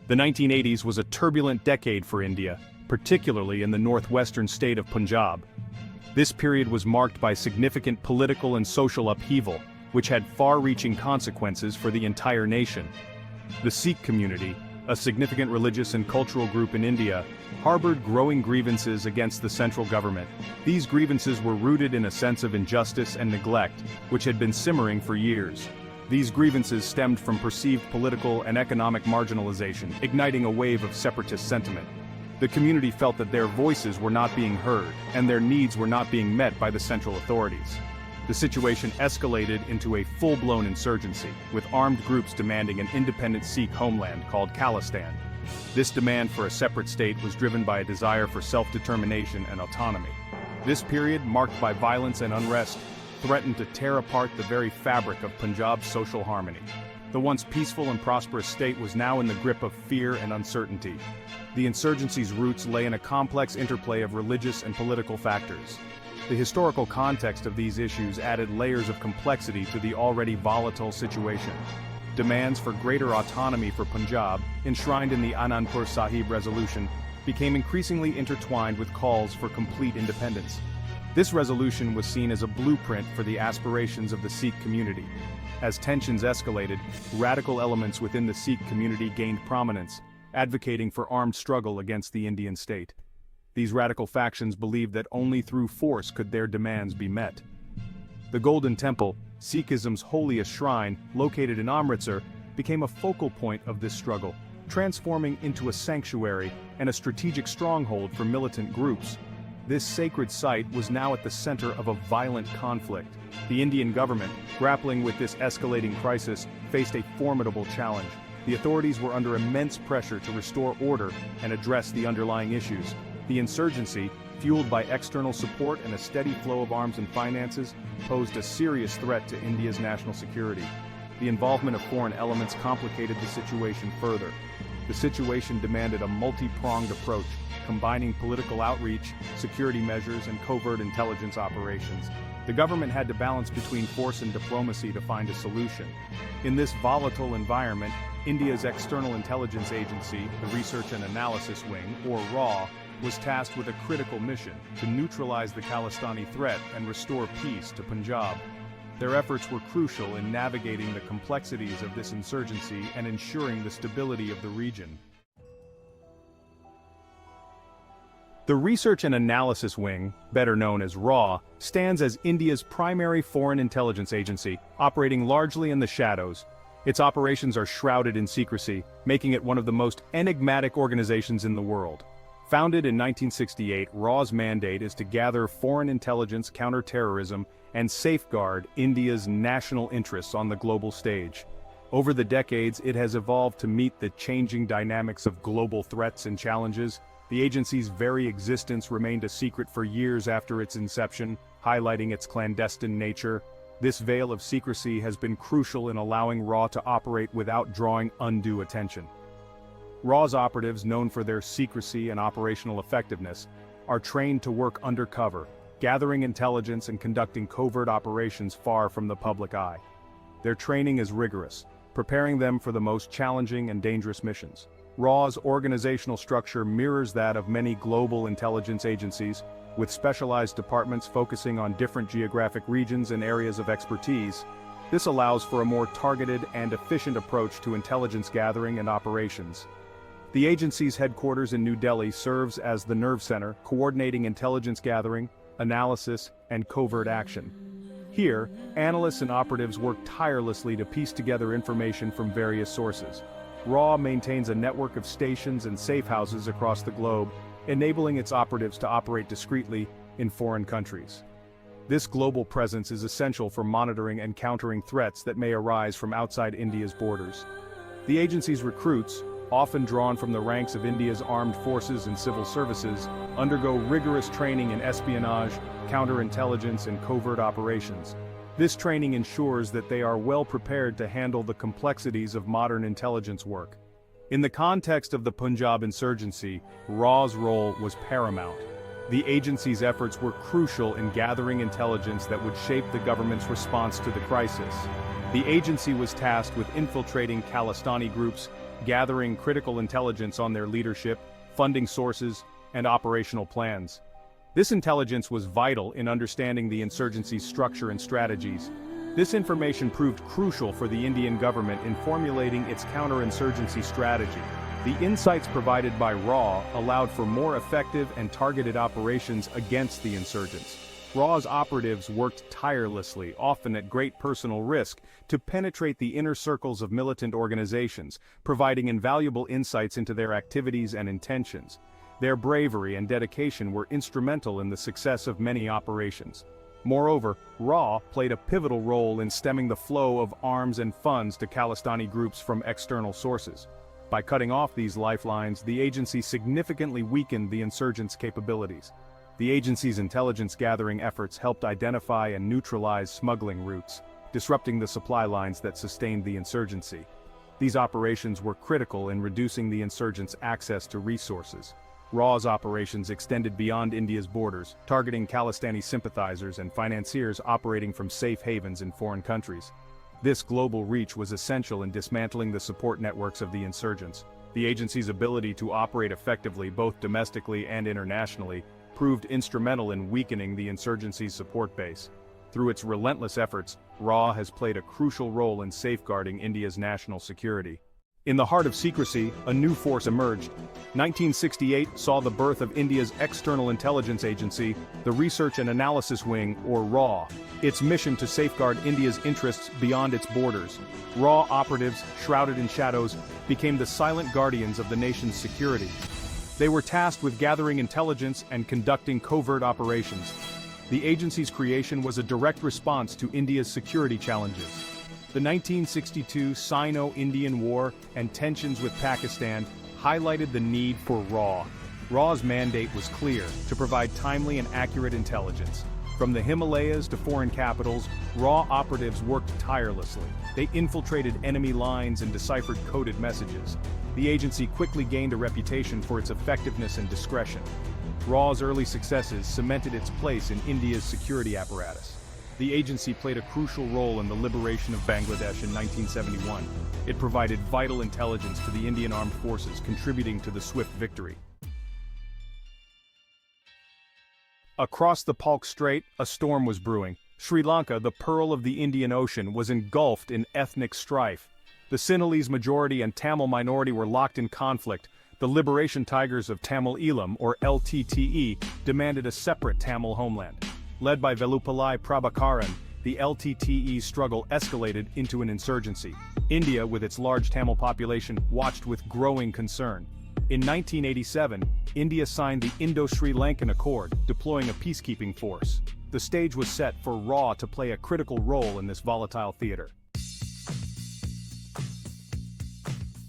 The 1980s was a turbulent decade for India, particularly in the northwestern state of Punjab. This period was marked by significant political and social upheaval, which had far-reaching consequences for the entire nation. The Sikh community, a significant religious and cultural group in India, harbored growing grievances against the central government. These grievances were rooted in a sense of injustice and neglect, which had been simmering for years. These grievances stemmed from perceived political and economic marginalization, igniting a wave of separatist sentiment. The community felt that their voices were not being heard, and their needs were not being met by the central authorities. The situation escalated into a full-blown insurgency, with armed groups demanding an independent Sikh homeland called Khalistan. This demand for a separate state was driven by a desire for self-determination and autonomy. This period, marked by violence and unrest, threatened to tear apart the very fabric of Punjab's social harmony. The once peaceful and prosperous state was now in the grip of fear and uncertainty. The insurgency's roots lay in a complex interplay of religious and political factors. The historical context of these issues added layers of complexity to the already volatile situation. Demands for greater autonomy for Punjab, enshrined in the Anandpur Sahib Resolution, became increasingly intertwined with calls for complete independence. This resolution was seen as a blueprint for the aspirations of the Sikh community. As tensions escalated, radical elements within the Sikh community gained prominence, advocating for armed struggle against the Indian state. These radical factions believed that only through force could their demands be met. The Golden Temple, Sikhism's holiest shrine, located in Amritsar, became a focal point of this struggle, transforming into a sanctuary and a strategic stronghold for militant groups. This sacred site was now at the center of a violent conflict. The Indian government, grappling with this escalating crisis, faced a formidable challenge. The authorities were under immense pressure to restore order and address the underlying issues. The insurgency, fueled by external support and a steady flow of arms and finances, posed a serious threat to India's national security. The involvement of foreign elements complicated the situation further. The situation demanded a multi-pronged approach, combining political outreach, security measures, and covert intelligence operations. The government had to balance between force and diplomacy to find a solution. In this volatile environment, India's External Intelligence Agency, the Research and Analysis Wing, or RAW, was tasked with a critical mission to neutralize the Khalistani threat and restore peace to Punjab. Their efforts were crucial in navigating the complexities of this insurgency and ensuring the stability of the region. The Research and Analysis Wing, better known as RAW, stands as India's primary foreign intelligence agency, operating largely in the shadows. Its operations are shrouded in secrecy, making it one of the most enigmatic organizations in the world. Founded in 1968, RAW's mandate is to gather foreign intelligence, counter-terrorism, and safeguard India's national interests on the global stage. Over the decades, it has evolved to meet the changing dynamics of global threats and challenges. The agency's very existence remained a secret for years after its inception, highlighting its clandestine nature. This veil of secrecy has been crucial in allowing RAW to operate without drawing undue attention. RAW's operatives, known for their secrecy and operational effectiveness, are trained to work undercover, gathering intelligence and conducting covert operations far from the public eye. Their training is rigorous, preparing them for the most challenging and dangerous missions. RAW's organizational structure mirrors that of many global intelligence agencies, with specialized departments focusing on different geographic regions and areas of expertise. This allows for a more targeted and efficient approach to intelligence gathering and operations. The agency's headquarters in New Delhi serves as the nerve center, coordinating intelligence gathering, analysis, and covert action. Here, analysts and operatives work tirelessly to piece together information from various sources. RAW maintains a network of stations and safe houses across the globe, enabling its operatives to operate discreetly in foreign countries. This global presence is essential for monitoring and countering threats that may arise from outside India's borders. The agency's recruits, often drawn from the ranks of India's armed forces and civil services, undergo rigorous training in espionage, counterintelligence, and covert operations. This training ensures that they are well prepared to handle the complexities of modern intelligence work. In the context of the Punjab insurgency, RAW's role was paramount. The agency's efforts were crucial in gathering intelligence that would shape the government's response to the crisis. The agency was tasked with infiltrating Khalistani groups, gathering critical intelligence on their leadership, funding sources, and operational plans. This intelligence was vital in understanding the insurgency's structure and strategies. This information proved crucial for the Indian government in formulating its counterinsurgency strategy. The insights provided by RAW allowed for more effective and targeted operations against the insurgents. RAW's operatives worked tirelessly, often at great personal risk, to penetrate the inner circles of militant organizations, providing invaluable insights into their activities and intentions. Their bravery and dedication were instrumental in the success of many operations. Moreover, RAW played a pivotal role in stemming the flow of arms and funds to Khalistani groups from external sources. By cutting off these lifelines, the agency significantly weakened the insurgents' capabilities. The agency's intelligence-gathering efforts helped identify and neutralize smuggling routes, disrupting the supply lines that sustained the insurgency. These operations were critical in reducing the insurgents' access to resources. RAW's operations extended beyond India's borders, targeting Khalistani sympathizers and financiers operating from safe havens in foreign countries. This global reach was essential in dismantling the support networks of the insurgents. The agency's ability to operate effectively both domestically and internationally proved instrumental in weakening the insurgency's support base. Through its relentless efforts, RAW has played a crucial role in safeguarding India's national security. In the heart of secrecy, a new force emerged. 1968 saw the birth of India's external intelligence agency, the Research and Analysis Wing, or RAW. Its mission to safeguard India's interests beyond its borders. RAW operatives, shrouded in shadows, became the silent guardians of the nation's security. They were tasked with gathering intelligence and conducting covert operations. The agency's creation was a direct response to India's security challenges. The 1962 Sino-Indian War and tensions with Pakistan highlighted the need for RAW. RAW's mandate was clear: to provide timely and accurate intelligence. From the Himalayas to foreign capitals, RAW operatives worked tirelessly. They infiltrated enemy lines and deciphered coded messages. The agency quickly gained a reputation for its effectiveness and discretion. RAW's early successes cemented its place in India's security apparatus. The agency played a crucial role in the liberation of Bangladesh in 1971. It provided vital intelligence to the Indian armed forces, contributing to the swift victory. Across the Palk Strait, a storm was brewing. Sri Lanka, the pearl of the Indian Ocean, was engulfed in ethnic strife. The Sinhalese majority and Tamil minority were locked in conflict. The Liberation Tigers of Tamil Eelam, or LTTE, demanded a separate Tamil homeland. Led by Velupillai Prabhakaran, the LTTE struggle escalated into an insurgency. India, with its large Tamil population, watched with growing concern. In 1987, India signed the Indo-Sri Lankan Accord, deploying a peacekeeping force. The stage was set for RAW to play a critical role in this volatile theater.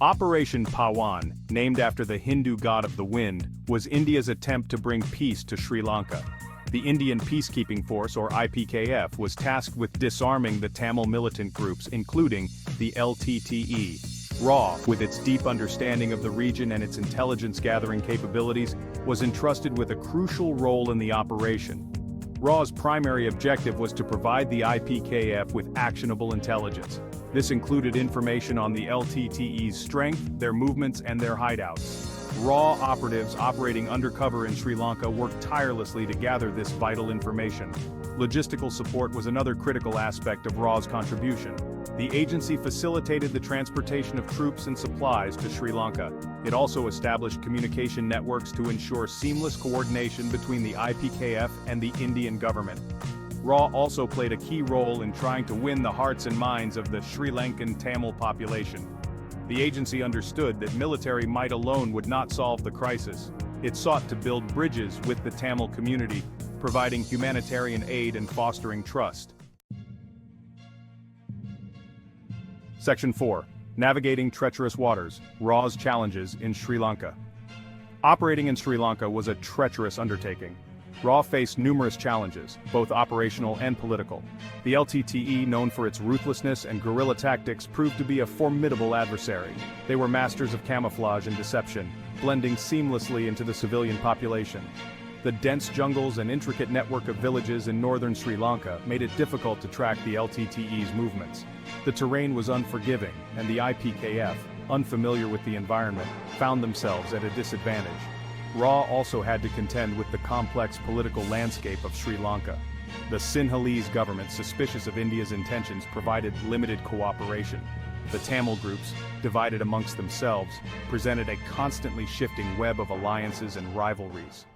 Operation Pawan, named after the Hindu god of the wind, was India's attempt to bring peace to Sri Lanka. The Indian Peacekeeping Force, or IPKF, was tasked with disarming the Tamil militant groups, including the LTTE. RAW, with its deep understanding of the region and its intelligence-gathering capabilities, was entrusted with a crucial role in the operation. RAW's primary objective was to provide the IPKF with actionable intelligence. This included information on the LTTE's strength, their movements, and their hideouts. RAW operatives operating undercover in Sri Lanka worked tirelessly to gather this vital information. Logistical support was another critical aspect of RAW's contribution. The agency facilitated the transportation of troops and supplies to Sri Lanka. It also established communication networks to ensure seamless coordination between the IPKF and the Indian government. RAW also played a key role in trying to win the hearts and minds of the Sri Lankan Tamil population. The agency understood that military might alone would not solve the crisis. It sought to build bridges with the Tamil community, providing humanitarian aid and fostering trust. Section 4. Navigating treacherous waters, RAW's challenges in Sri Lanka. Operating in Sri Lanka was a treacherous undertaking. RAW faced numerous challenges, both operational and political. The LTTE, known for its ruthlessness and guerrilla tactics, proved to be a formidable adversary. They were masters of camouflage and deception, blending seamlessly into the civilian population. The The dense jungles and intricate network of villages in northern Sri Lanka made it difficult to track the LTTE's movements. The terrain was unforgiving, and the IPKF, unfamiliar with the environment, found themselves at a disadvantage. RAW also had to contend with the complex political landscape of Sri Lanka. The Sinhalese government, suspicious of India's intentions, provided limited cooperation. The Tamil groups, divided amongst themselves, presented a constantly shifting web of alliances and rivalries.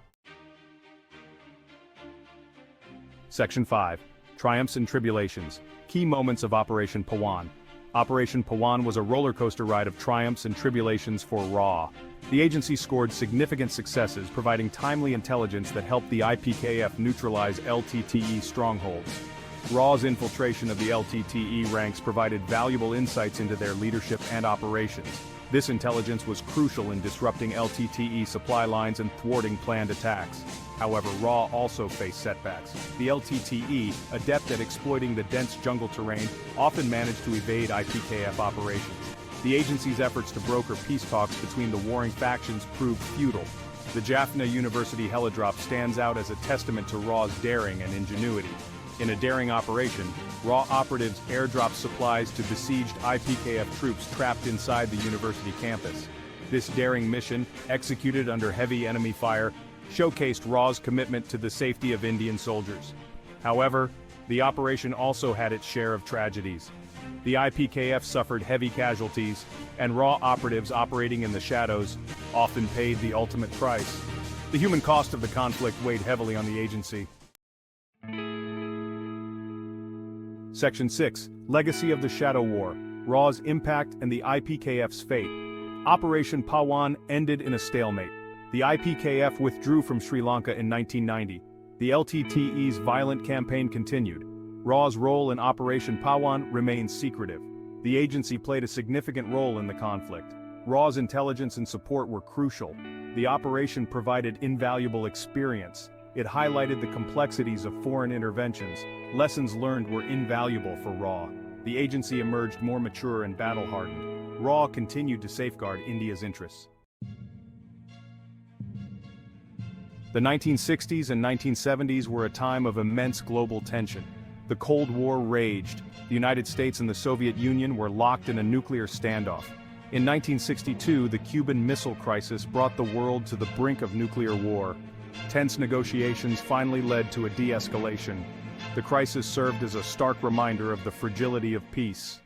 Section 5. Triumphs and Tribulations. Key moments of Operation Pawan. Operation Pawan was a roller coaster ride of triumphs and tribulations for RAW. The agency scored significant successes, providing timely intelligence that helped the IPKF neutralize LTTE strongholds. RAW's infiltration of the LTTE ranks provided valuable insights into their leadership and operations. This intelligence was crucial in disrupting LTTE supply lines and thwarting planned attacks. However, RAW also faced setbacks. The LTTE, adept at exploiting the dense jungle terrain, often managed to evade IPKF operations. The agency's efforts to broker peace talks between the warring factions proved futile. The Jaffna University helidrop stands out as a testament to RAW's daring and ingenuity. In a daring operation, RAW operatives airdropped supplies to besieged IPKF troops trapped inside the university campus. This daring mission, executed under heavy enemy fire, showcased RAW's commitment to the safety of Indian soldiers. However, the operation also had its share of tragedies. The IPKF suffered heavy casualties, and RAW operatives operating in the shadows often paid the ultimate price. The human cost of the conflict weighed heavily on the agency. Section 6. Legacy of the Shadow War. RAW's impact and the IPKF's fate. Operation Pawan ended in a stalemate. The IPKF withdrew from Sri Lanka in 1990. The LTTE's violent campaign continued. RAW's role in Operation Pawan remains secretive. The agency played a significant role in the conflict. RAW's intelligence and support were crucial. The operation provided invaluable experience. It highlighted the complexities of foreign interventions. Lessons learned were invaluable for RAW. The agency emerged more mature and battle-hardened. RAW continued to safeguard India's interests. The 1960s and 1970s were a time of immense global tension. The Cold War raged. The United States and the Soviet Union were locked in a nuclear standoff. In 1962, the Cuban Missile Crisis brought the world to the brink of nuclear war. Tense negotiations finally led to a de-escalation. The crisis served as a stark reminder of the fragility of peace.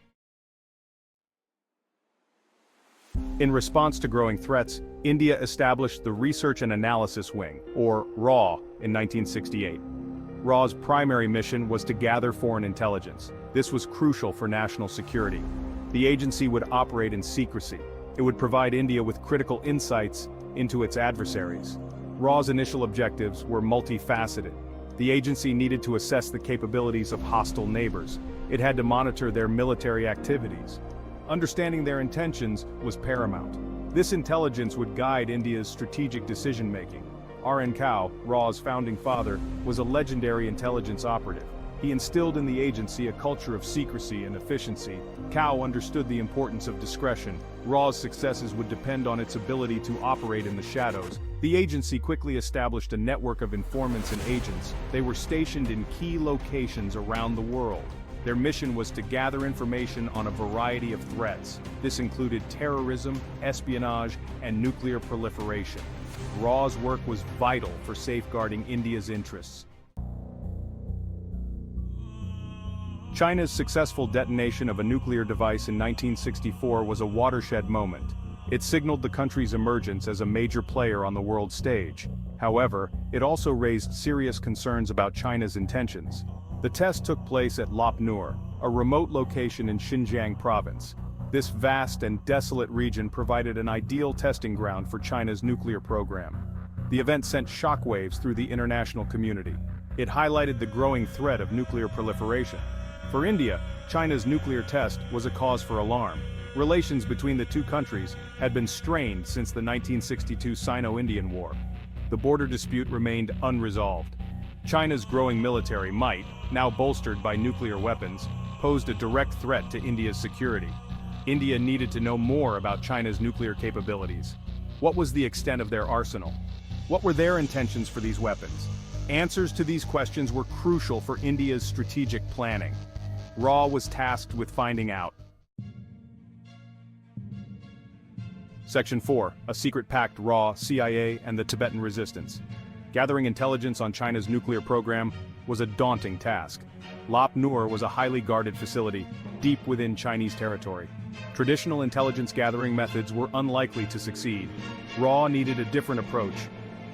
In response to growing threats, India established the Research and Analysis Wing, or RAW, in 1968. RAW's primary mission was to gather foreign intelligence. This was crucial for national security. The agency would operate in secrecy. It would provide India with critical insights into its adversaries. RAW's initial objectives were multifaceted. The agency needed to assess the capabilities of hostile neighbors. It had to monitor their military activities. Understanding their intentions was paramount. This intelligence would guide India's strategic decision-making. R.N. Kao, RAW's founding father, was a legendary intelligence operative. He instilled in the agency a culture of secrecy and efficiency. Kao understood the importance of discretion. RAW's successes would depend on its ability to operate in the shadows. The agency quickly established a network of informants and agents. They were stationed in key locations around the world. Their mission was to gather information on a variety of threats. This included terrorism, espionage, and nuclear proliferation. RAW's work was vital for safeguarding India's interests. China's successful detonation of a nuclear device in 1964 was a watershed moment. It signaled the country's emergence as a major player on the world stage. However, it also raised serious concerns about China's intentions. The test took place at Lop Nur, a remote location in Xinjiang province. This vast and desolate region provided an ideal testing ground for China's nuclear program. The event sent shockwaves through the international community. It highlighted the growing threat of nuclear proliferation. For India, China's nuclear test was a cause for alarm. Relations between the two countries had been strained since the 1962 Sino-Indian War. The border dispute remained unresolved. China's growing military might, now bolstered by nuclear weapons, posed a direct threat to India's security. India needed to know more about China's nuclear capabilities. What was the extent of their arsenal? What were their intentions for these weapons? Answers to these questions were crucial for India's strategic planning. RAW was tasked with finding out. Section 4. A secret pact RAW, CIA, and the Tibetan resistance. Gathering intelligence on China's nuclear program was a daunting task. Lop Nur was a highly guarded facility, deep within Chinese territory. Traditional intelligence gathering methods were unlikely to succeed. RAW needed a different approach.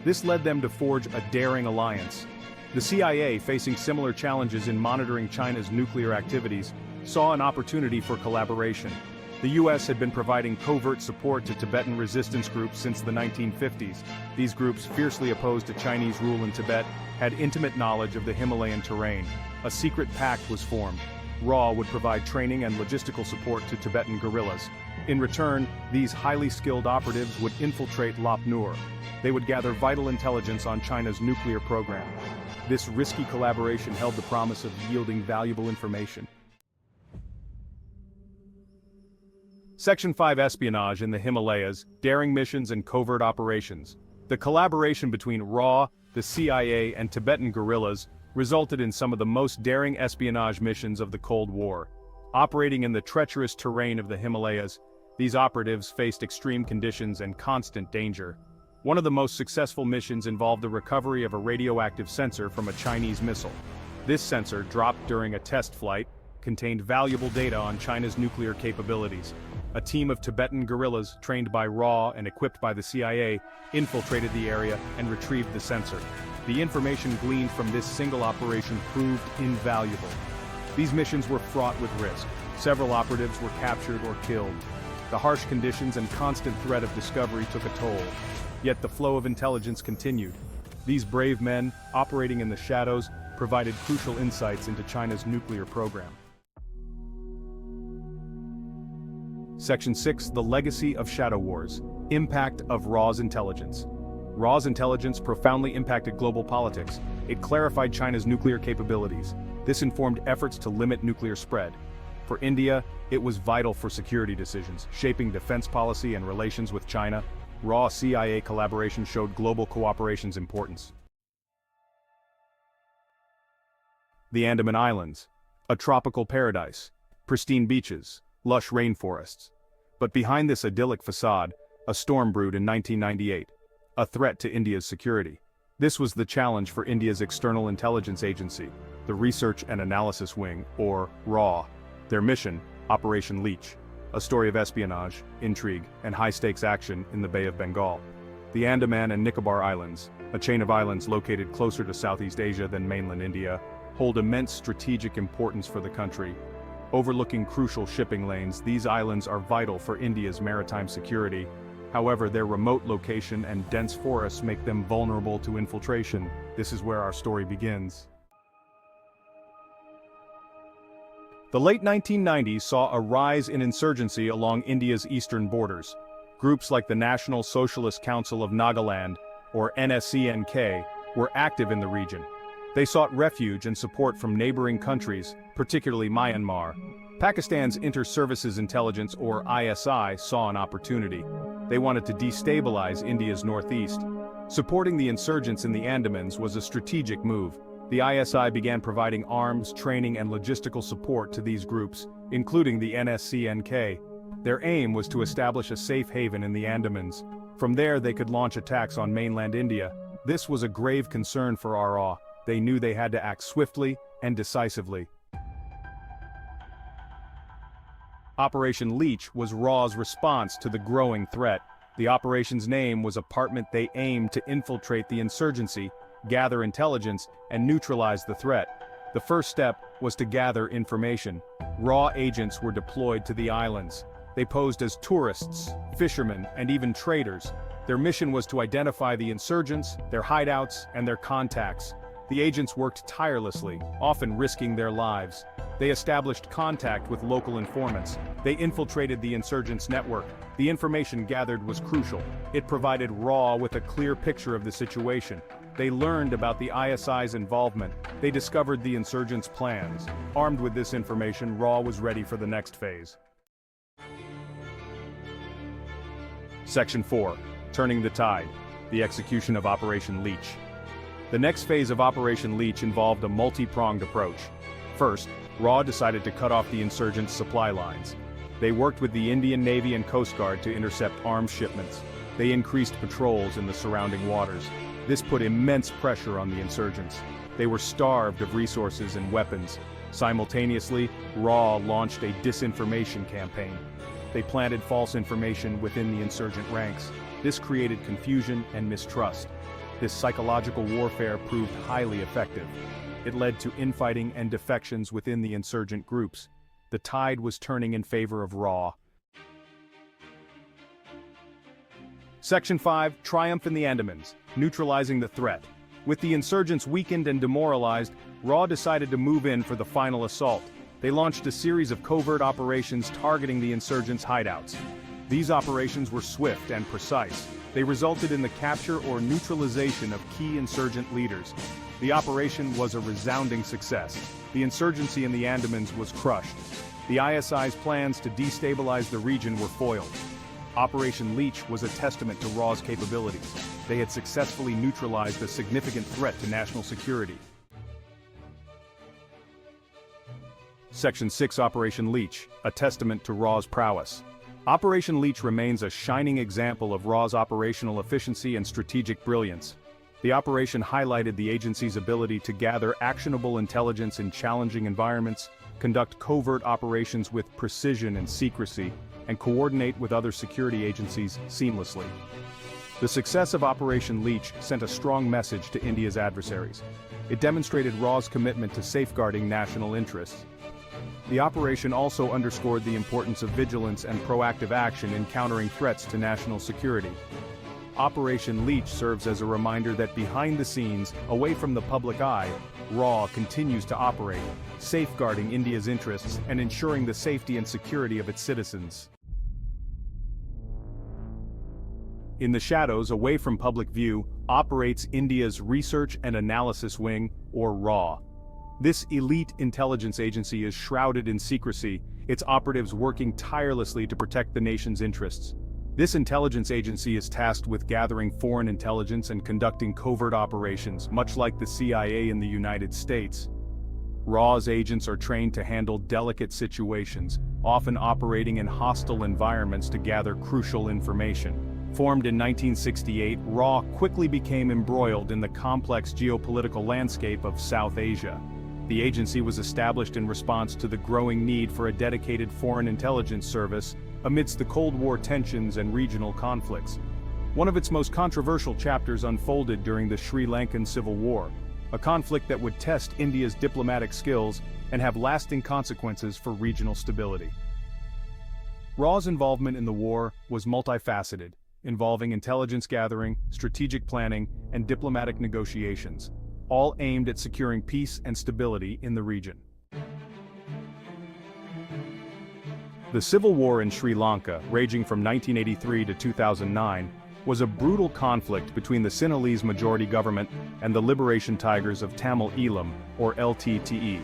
This led them to forge a daring alliance. The CIA, facing similar challenges in monitoring China's nuclear activities, saw an opportunity for collaboration. The US had been providing covert support to Tibetan resistance groups since the 1950s. These groups, fiercely opposed to Chinese rule in Tibet, had intimate knowledge of the Himalayan terrain. A secret pact was formed. RAW would provide training and logistical support to Tibetan guerrillas. In return, these highly skilled operatives would infiltrate Lop Nur. They would gather vital intelligence on China's nuclear program. This risky collaboration held the promise of yielding valuable information. Section 5. Espionage in the Himalayas, daring missions and covert operations. The collaboration between RAW, the CIA, and Tibetan guerrillas resulted in some of the most daring espionage missions of the Cold War. Operating in the treacherous terrain of the Himalayas, these operatives faced extreme conditions and constant danger. One of the most successful missions involved the recovery of a radioactive sensor from a Chinese missile. This sensor, dropped during a test flight, contained valuable data on China's nuclear capabilities. A team of Tibetan guerrillas, trained by RAW and equipped by the CIA, infiltrated the area and retrieved the sensor. The information gleaned from this single operation proved invaluable. These missions were fraught with risk. Several operatives were captured or killed. The harsh conditions and constant threat of discovery took a toll. Yet the flow of intelligence continued. These brave men, operating in the shadows, provided crucial insights into China's nuclear program. Section 6. The Legacy of Shadow Wars. Impact of RAW's intelligence. RAW's intelligence profoundly impacted global politics. It clarified China's nuclear capabilities. This informed efforts to limit nuclear spread. For India, it was vital for security decisions, shaping defense policy and relations with China. RAW-CIA collaboration showed global cooperation's importance. The Andaman Islands. A tropical paradise. Pristine beaches. Lush rainforests. But behind this idyllic facade, a storm brewed in 1998. A threat to India's security. This was the challenge for India's External Intelligence Agency, the Research and Analysis Wing, or RAW. Their mission, Operation Leech. A story of espionage, intrigue, and high-stakes action in the Bay of Bengal. The Andaman and Nicobar Islands, a chain of islands located closer to Southeast Asia than mainland India, hold immense strategic importance for the country. Overlooking crucial shipping lanes, these islands are vital for India's maritime security. However, their remote location and dense forests make them vulnerable to infiltration. This is where our story begins. The late 1990s saw a rise in insurgency along India's eastern borders. Groups like the National Socialist Council of Nagaland, or NSCNK, were active in the region. They sought refuge and support from neighboring countries, particularly Myanmar. Pakistan's Inter-Services Intelligence, or ISI, saw an opportunity. They wanted to destabilize India's northeast. Supporting the insurgents in the Andamans was a strategic move. The ISI began providing arms, training, and logistical support to these groups, including the NSCNK. Their aim was to establish a safe haven in the Andamans. From there, they could launch attacks on mainland India. This was a grave concern for RAW. They knew they had to act swiftly and decisively. Operation Leech was RAW's response to the growing threat. The operation's name was Apartment. They aimed to infiltrate the insurgency, gather intelligence, and neutralize the threat. The first step was to gather information. RAW agents were deployed to the islands. They posed as tourists, fishermen, and even traders. Their mission was to identify the insurgents, their hideouts, and their contacts. The agents worked tirelessly, often risking their lives. They established contact with local informants. They infiltrated the insurgents' network. The information gathered was crucial. It provided RAW with a clear picture of the situation. They learned about the ISI's involvement. They discovered the insurgents' plans. Armed with this information, RAW was ready for the next phase. Section 4. Turning the Tide. the execution of Operation Leech. The next phase of Operation Leech involved a multi-pronged approach. First, RAW decided to cut off the insurgents' supply lines. They worked with the Indian Navy and Coast Guard to intercept arms shipments. They increased patrols in the surrounding waters. This put immense pressure on the insurgents. They were starved of resources and weapons. Simultaneously, RAW launched a disinformation campaign. They planted false information within the insurgent ranks. This created confusion and mistrust. This psychological warfare proved highly effective. It led to infighting and defections within the insurgent groups. The tide was turning in favor of RAW. Section 5, Triumph in the Andamans, neutralizing the threat. With the insurgents weakened and demoralized, RAW decided to move in for the final assault. They launched a series of covert operations targeting the insurgents' hideouts. These operations were swift and precise. They resulted in the capture or neutralization of key insurgent leaders. The operation was a resounding success. The insurgency in the Andamans was crushed. The ISI's plans to destabilize the region were foiled. Operation Leech was a testament to RAW's capabilities. They had successfully neutralized a significant threat to national security. Section 6, Operation Leech, a testament to RAW's prowess. Operation Leech remains a shining example of RAW's operational efficiency and strategic brilliance. The operation highlighted the agency's ability to gather actionable intelligence in challenging environments, conduct covert operations with precision and secrecy, and coordinate with other security agencies seamlessly. The success of Operation Leech sent a strong message to India's adversaries. It demonstrated RAW's commitment to safeguarding national interests. The operation also underscored the importance of vigilance and proactive action in countering threats to national security. Operation Leech serves as a reminder that behind the scenes, away from the public eye, RAW continues to operate, safeguarding India's interests and ensuring the safety and security of its citizens. In the shadows, away from public view, operates India's Research and Analysis Wing, or RAW. This elite intelligence agency is shrouded in secrecy, its operatives working tirelessly to protect the nation's interests. This intelligence agency is tasked with gathering foreign intelligence and conducting covert operations, much like the CIA in the United States. RAW's agents are trained to handle delicate situations, often operating in hostile environments to gather crucial information. Formed in 1968, RAW quickly became embroiled in the complex geopolitical landscape of South Asia. The agency was established in response to the growing need for a dedicated foreign intelligence service amidst the Cold War tensions and regional conflicts. One of its most controversial chapters unfolded during the Sri Lankan Civil War, a conflict that would test India's diplomatic skills and have lasting consequences for regional stability. RAW's involvement in the war was multifaceted, involving intelligence gathering, strategic planning, and diplomatic negotiations, all aimed at securing peace and stability in the region. The civil war in Sri Lanka, raging from 1983 to 2009, was a brutal conflict between the Sinhalese majority government and the Liberation Tigers of Tamil Eelam, or LTTE.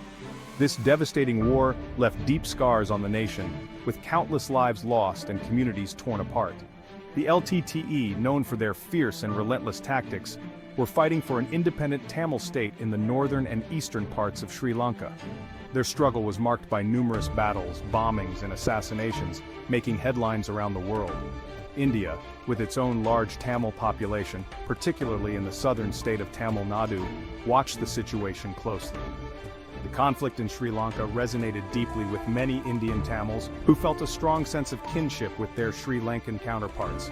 This devastating war left deep scars on the nation, with countless lives lost and communities torn apart. The LTTE, known for their fierce and relentless tactics, were fighting for an independent Tamil state in the northern and eastern parts of Sri Lanka. Their struggle was marked by numerous battles, bombings, and assassinations, making headlines around the world. India, with its own large Tamil population, particularly in the southern state of Tamil Nadu, watched the situation closely. The conflict in Sri Lanka resonated deeply with many Indian Tamils who felt a strong sense of kinship with their Sri Lankan counterparts.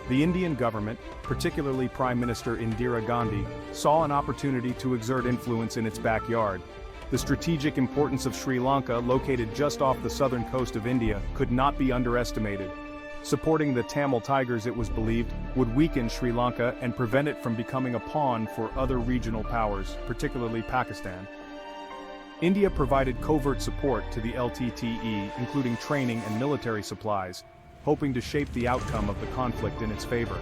The Indian government, particularly Prime Minister Indira Gandhi, saw an opportunity to exert influence in its backyard. The strategic importance of Sri Lanka, located just off the southern coast of India, could not be underestimated. Supporting the Tamil Tigers, it was believed, would weaken Sri Lanka and prevent it from becoming a pawn for other regional powers, particularly Pakistan. India provided covert support to the LTTE, including training and military supplies, hoping to shape the outcome of the conflict in its favor.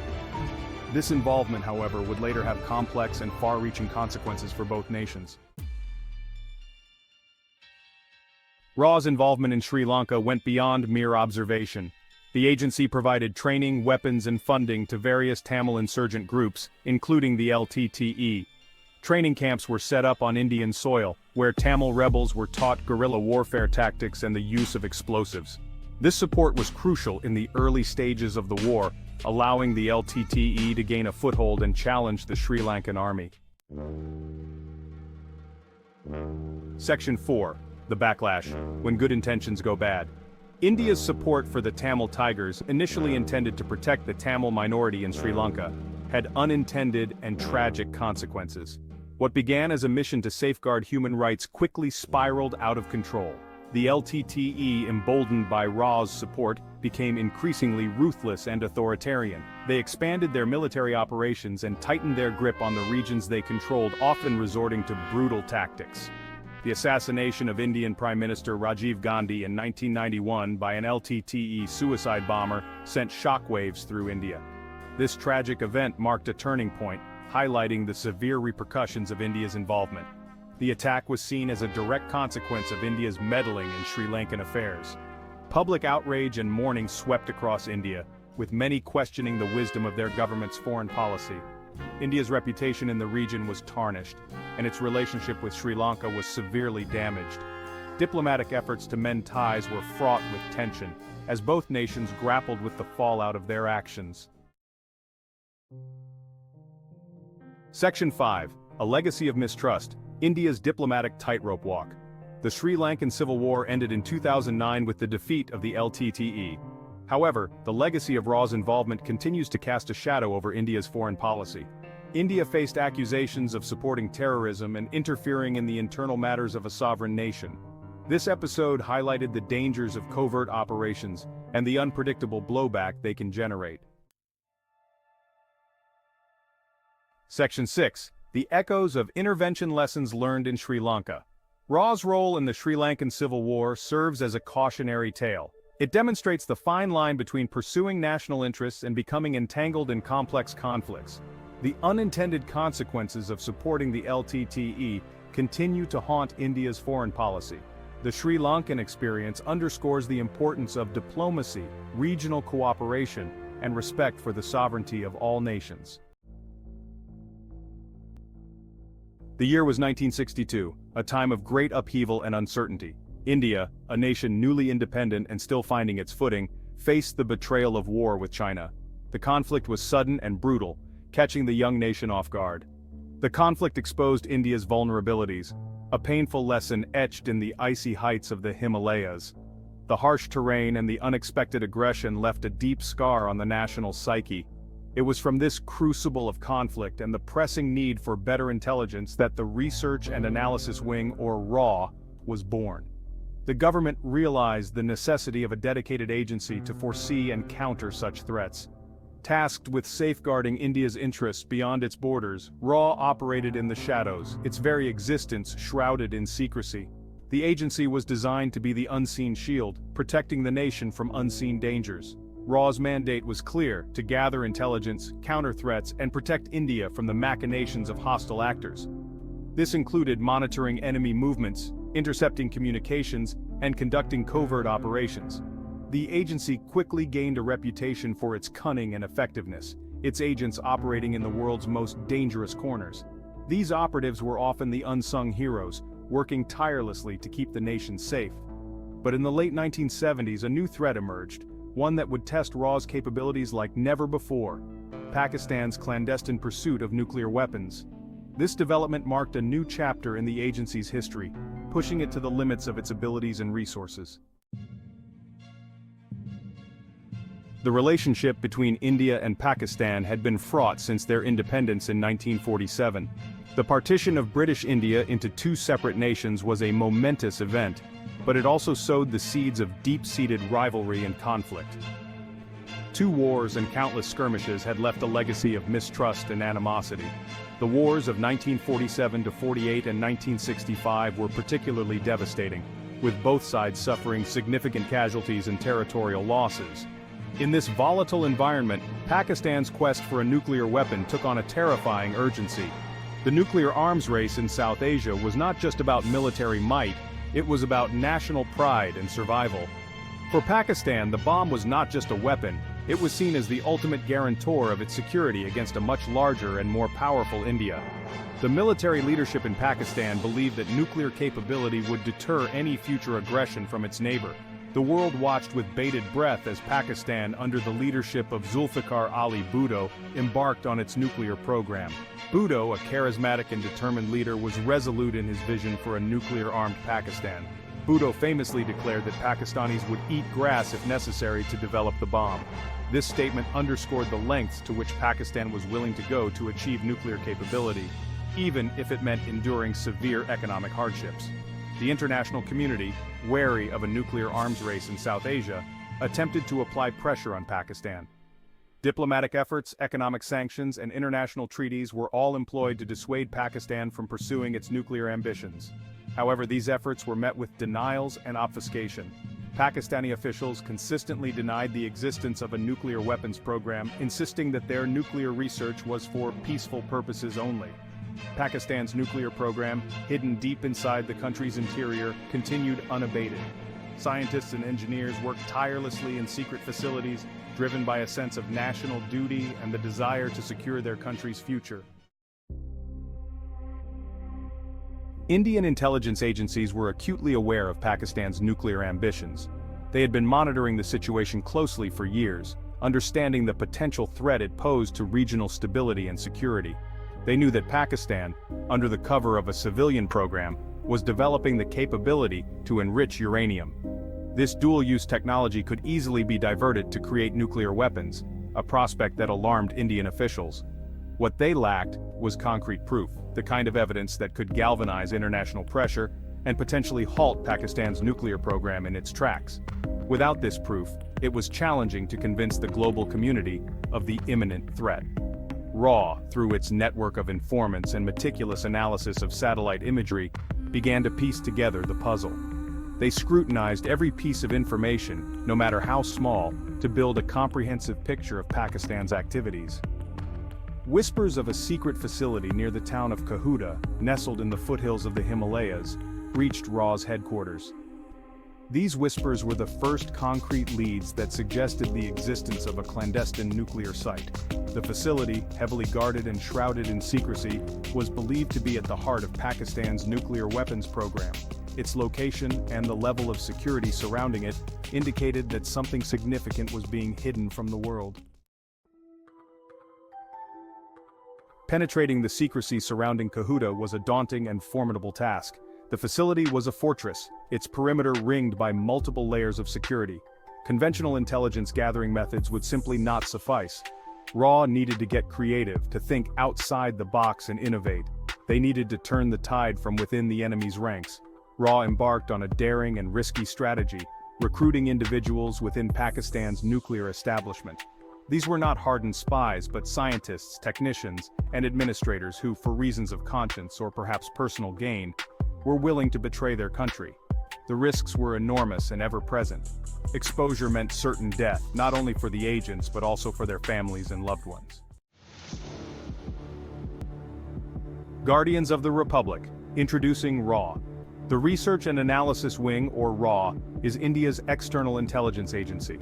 This involvement, however, would later have complex and far-reaching consequences for both nations. RAW's involvement in Sri Lanka went beyond mere observation. The agency provided training, weapons and funding to various Tamil insurgent groups, including the LTTE. Training camps were set up on Indian soil, where Tamil rebels were taught guerrilla warfare tactics and the use of explosives. This support was crucial in the early stages of the war, allowing the LTTE to gain a foothold and challenge the Sri Lankan army. Section 4. The backlash, when good intentions go bad. India's support for the Tamil Tigers, initially intended to protect the Tamil minority in Sri Lanka, had unintended and tragic consequences. What began as a mission to safeguard human rights quickly spiraled out of control. The LTTE, emboldened by RA's support, became increasingly ruthless and authoritarian. They expanded their military operations and tightened their grip on the regions they controlled, often resorting to brutal tactics. The assassination of Indian Prime Minister Rajiv Gandhi in 1991 by an LTTE suicide bomber sent shockwaves through India. This tragic event marked a turning point, highlighting the severe repercussions of India's involvement. The attack was seen as a direct consequence of India's meddling in Sri Lankan affairs. Public outrage and mourning swept across India, with many questioning the wisdom of their government's foreign policy. India's reputation in the region was tarnished, and its relationship with Sri Lanka was severely damaged. Diplomatic efforts to mend ties were fraught with tension, as both nations grappled with the fallout of their actions. Section 5. A legacy of mistrust, India's diplomatic tightrope walk. The Sri Lankan Civil War ended in 2009 with the defeat of the LTTE. However, the legacy of RA's involvement continues to cast a shadow over India's foreign policy. India faced accusations of supporting terrorism and interfering in the internal matters of a sovereign nation. This episode highlighted the dangers of covert operations and the unpredictable blowback they can generate. Section 6. The echoes of intervention lessons learned in Sri Lanka. RA's role in the Sri Lankan Civil War serves as a cautionary tale. It demonstrates the fine line between pursuing national interests and becoming entangled in complex conflicts. The unintended consequences of supporting the LTTE continue to haunt India's foreign policy. The Sri Lankan experience underscores the importance of diplomacy, regional cooperation, and respect for the sovereignty of all nations. The year was 1962, a time of great upheaval and uncertainty. India, a nation newly independent and still finding its footing, faced the betrayal of war with China. The conflict was sudden and brutal, catching the young nation off guard. The conflict exposed India's vulnerabilities, a painful lesson etched in the icy heights of the Himalayas. The harsh terrain and the unexpected aggression left a deep scar on the national psyche. It was from this crucible of conflict and the pressing need for better intelligence that the Research and Analysis Wing, or RA, was born. The government realized the necessity of a dedicated agency to foresee and counter such threats. Tasked with safeguarding India's interests beyond its borders, RA operated in the shadows, its very existence shrouded in secrecy. The agency was designed to be the unseen shield, protecting the nation from unseen dangers. RA's mandate was clear: to gather intelligence, counter threats, and protect India from the machinations of hostile actors. This included monitoring enemy movements, intercepting communications, and conducting covert operations. The agency quickly gained a reputation for its cunning and effectiveness, its agents operating in the world's most dangerous corners. These operatives were often the unsung heroes, working tirelessly to keep the nation safe. But in the late 1970s, a new threat emerged, one that would test RA's capabilities like never before: Pakistan's clandestine pursuit of nuclear weapons. This development marked a new chapter in the agency's history, pushing it to the limits of its abilities and resources. The relationship between India and Pakistan had been fraught since their independence in 1947. The partition of British India into two separate nations was a momentous event, but it also sowed the seeds of deep-seated rivalry and conflict. Two wars and countless skirmishes had left a legacy of mistrust and animosity. The wars of 1947 to 48 and 1965 were particularly devastating, with both sides suffering significant casualties and territorial losses. In this volatile environment, Pakistan's quest for a nuclear weapon took on a terrifying urgency. The nuclear arms race in South Asia was not just about military might, it was about national pride and survival. For Pakistan, the bomb was not just a weapon, it was seen as the ultimate guarantor of its security against a much larger and more powerful India. The military leadership in Pakistan believed that nuclear capability would deter any future aggression from its neighbor. The world watched with bated breath as Pakistan, under the leadership of Zulfikar Ali Bhutto, embarked on its nuclear program. Bhutto, a charismatic and determined leader, was resolute in his vision for a nuclear-armed Pakistan. Bhutto famously declared that Pakistanis would eat grass if necessary to develop the bomb. This statement underscored the lengths to which Pakistan was willing to go to achieve nuclear capability, even if it meant enduring severe economic hardships. The international community, wary of a nuclear arms race in South Asia, attempted to apply pressure on Pakistan. Diplomatic efforts, economic sanctions, and international treaties were all employed to dissuade Pakistan from pursuing its nuclear ambitions. However, these efforts were met with denials and obfuscation. Pakistani officials consistently denied the existence of a nuclear weapons program, insisting that their nuclear research was for peaceful purposes only. Pakistan's nuclear program, hidden deep inside the country's interior, continued unabated. Scientists and engineers worked tirelessly in secret facilities, driven by a sense of national duty and the desire to secure their country's future. Indian intelligence agencies were acutely aware of Pakistan's nuclear ambitions. They had been monitoring the situation closely for years, understanding the potential threat it posed to regional stability and security. They knew that Pakistan, under the cover of a civilian program, was developing the capability to enrich uranium. This dual-use technology could easily be diverted to create nuclear weapons, a prospect that alarmed Indian officials. What they lacked was concrete proof, the kind of evidence that could galvanize international pressure and potentially halt Pakistan's nuclear program in its tracks. Without this proof, it was challenging to convince the global community of the imminent threat. RAW, through its network of informants and meticulous analysis of satellite imagery, began to piece together the puzzle. They scrutinized every piece of information, no matter how small, to build a comprehensive picture of Pakistan's activities. Whispers of a secret facility near the town of Kahuta, nestled in the foothills of the Himalayas, reached RAW's headquarters. These whispers were the first concrete leads that suggested the existence of a clandestine nuclear site. The facility, heavily guarded and shrouded in secrecy, was believed to be at the heart of Pakistan's nuclear weapons program. Its location and the level of security surrounding it indicated that something significant was being hidden from the world. Penetrating the secrecy surrounding Kahuta was a daunting and formidable task. The facility was a fortress, its perimeter ringed by multiple layers of security. Conventional intelligence gathering methods would simply not suffice. RAW needed to get creative, to think outside the box and innovate. They needed to turn the tide from within the enemy's ranks. RAW embarked on a daring and risky strategy, recruiting individuals within Pakistan's nuclear establishment. These were not hardened spies, but scientists, technicians, and administrators who, for reasons of conscience or perhaps personal gain, were willing to betray their country. The risks were enormous and ever-present. Exposure meant certain death, not only for the agents but also for their families and loved ones. Guardians of the Republic, introducing RAW. The Research and Analysis Wing, or RAW, is India's external intelligence agency.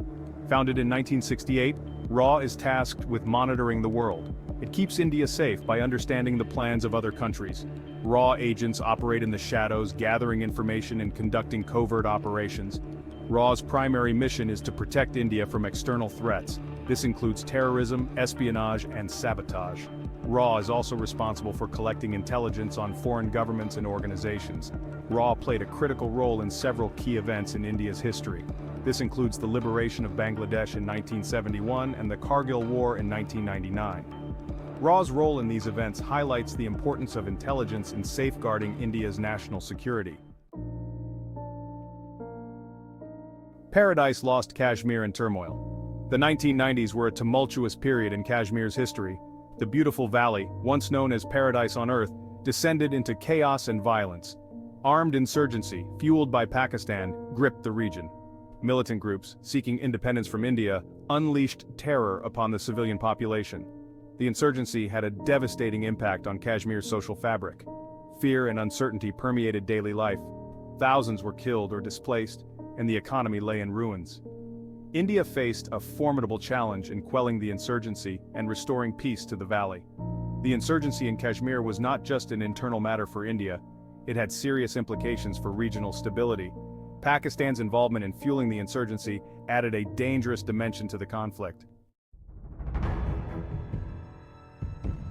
Founded in 1968, RAW is tasked with monitoring the world. It keeps India safe by understanding the plans of other countries. RAW agents operate in the shadows, gathering information and conducting covert operations. RAW's primary mission is to protect India from external threats. This includes terrorism, espionage, and sabotage. RAW is also responsible for collecting intelligence on foreign governments and organizations. RAW played a critical role in several key events in India's history. This includes the liberation of Bangladesh in 1971 and the Kargil War in 1999. RAW's role in these events highlights the importance of intelligence in safeguarding India's national security. Paradise lost Kashmir in turmoil. The 1990s were a tumultuous period in Kashmir's history. The beautiful valley, once known as Paradise on Earth, descended into chaos and violence. Armed insurgency, fueled by Pakistan, gripped the region. Militant groups, seeking independence from India, unleashed terror upon the civilian population. The insurgency had a devastating impact on Kashmir's social fabric. Fear and uncertainty permeated daily life. Thousands were killed or displaced, and the economy lay in ruins. India faced a formidable challenge in quelling the insurgency and restoring peace to the valley. The insurgency in Kashmir was not just an internal matter for India, it had serious implications for regional stability. Pakistan's involvement in fueling the insurgency added a dangerous dimension to the conflict.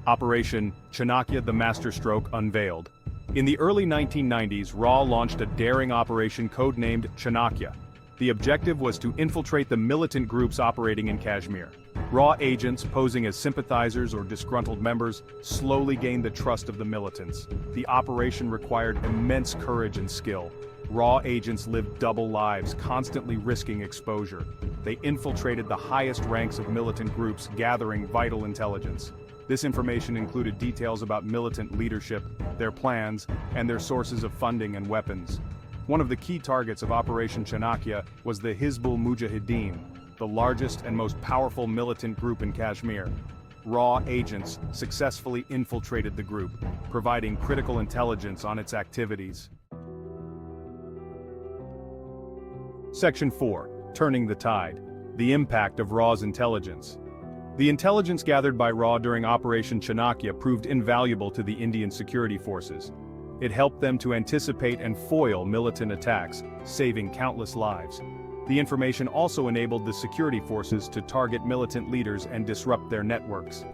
Operation Chanakya, the masterstroke unveiled. In the early 1990s, RAW launched a daring operation codenamed Chanakya. The objective was to infiltrate the militant groups operating in Kashmir. RAW agents, posing as sympathizers or disgruntled members, slowly gained the trust of the militants. The operation required immense courage and skill. RAW agents lived double lives, constantly risking exposure. They infiltrated the highest ranks of militant groups, gathering vital intelligence. This information included details about militant leadership, their plans, and their sources of funding and weapons. One of the key targets of Operation Chanakya was the Hizbul Mujahideen, the largest and most powerful militant group in Kashmir. RAW agents successfully infiltrated the group, providing critical intelligence on its activities. Section 4. Turning the tide. The impact of RAW's intelligence. The intelligence gathered by RAW during Operation Chanakya proved invaluable to the Indian security forces. It helped them to anticipate and foil militant attacks, saving countless lives. The information also enabled the security forces to target militant leaders and disrupt their networks.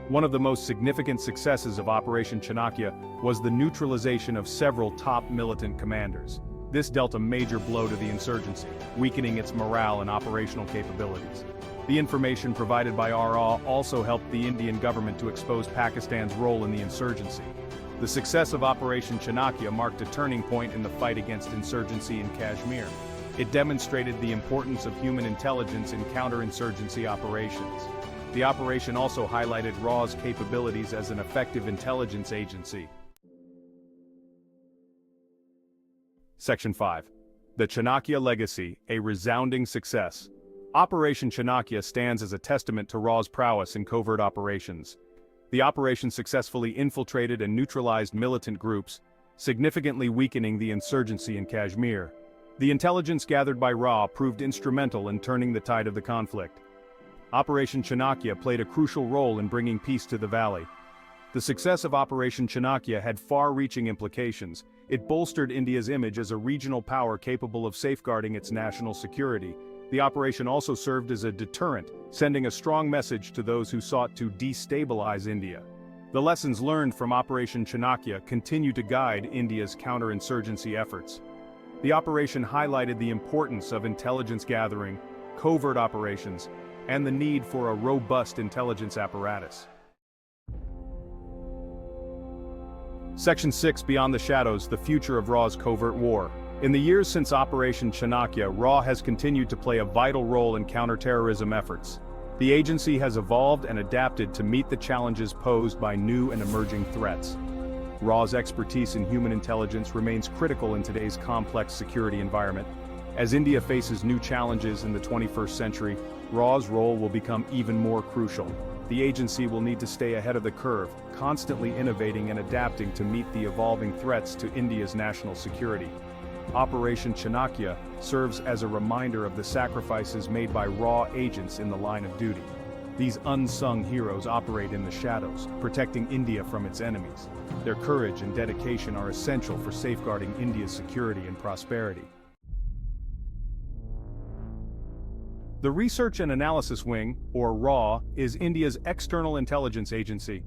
One of the most significant successes of Operation Chanakya was the neutralization of several top militant commanders. This dealt a major blow to the insurgency, weakening its morale and operational capabilities. The information provided by RAW also helped the Indian government to expose Pakistan's role in the insurgency. The success of Operation Chanakya marked a turning point in the fight against insurgency in Kashmir. It demonstrated the importance of human intelligence in counterinsurgency operations. The operation also highlighted RAW's capabilities as an effective intelligence agency. Section 5. The Chanakya Legacy, a resounding success. Operation Chanakya stands as a testament to RAW's prowess in covert operations. The operation successfully infiltrated and neutralized militant groups, significantly weakening the insurgency in Kashmir. The intelligence gathered by RAW proved instrumental in turning the tide of the conflict. Operation Chanakya played a crucial role in bringing peace to the valley. The success of Operation Chanakya had far-reaching implications. It bolstered India's image as a regional power capable of safeguarding its national security. The operation also served as a deterrent, sending a strong message to those who sought to destabilize India. The lessons learned from Operation Chanakya continue to guide India's counterinsurgency efforts. The operation highlighted the importance of intelligence gathering, covert operations, and the need for a robust intelligence apparatus. Section 6. Beyond the Shadows, the future of RAW's covert war. In the years since Operation Chanakya, RAW has continued to play a vital role in counterterrorism efforts. The agency has evolved and adapted to meet the challenges posed by new and emerging threats. RAW's expertise in human intelligence remains critical in today's complex security environment. As India faces new challenges in the 21st century, RAW's role will become even more crucial. The agency will need to stay ahead of the curve, constantly innovating and adapting to meet the evolving threats to India's national security. Operation Chanakya serves as a reminder of the sacrifices made by RAW agents in the line of duty. These unsung heroes operate in the shadows, protecting India from its enemies. Their courage and dedication are essential for safeguarding India's security and prosperity. The Research and Analysis Wing, or RAW, is India's external intelligence agency.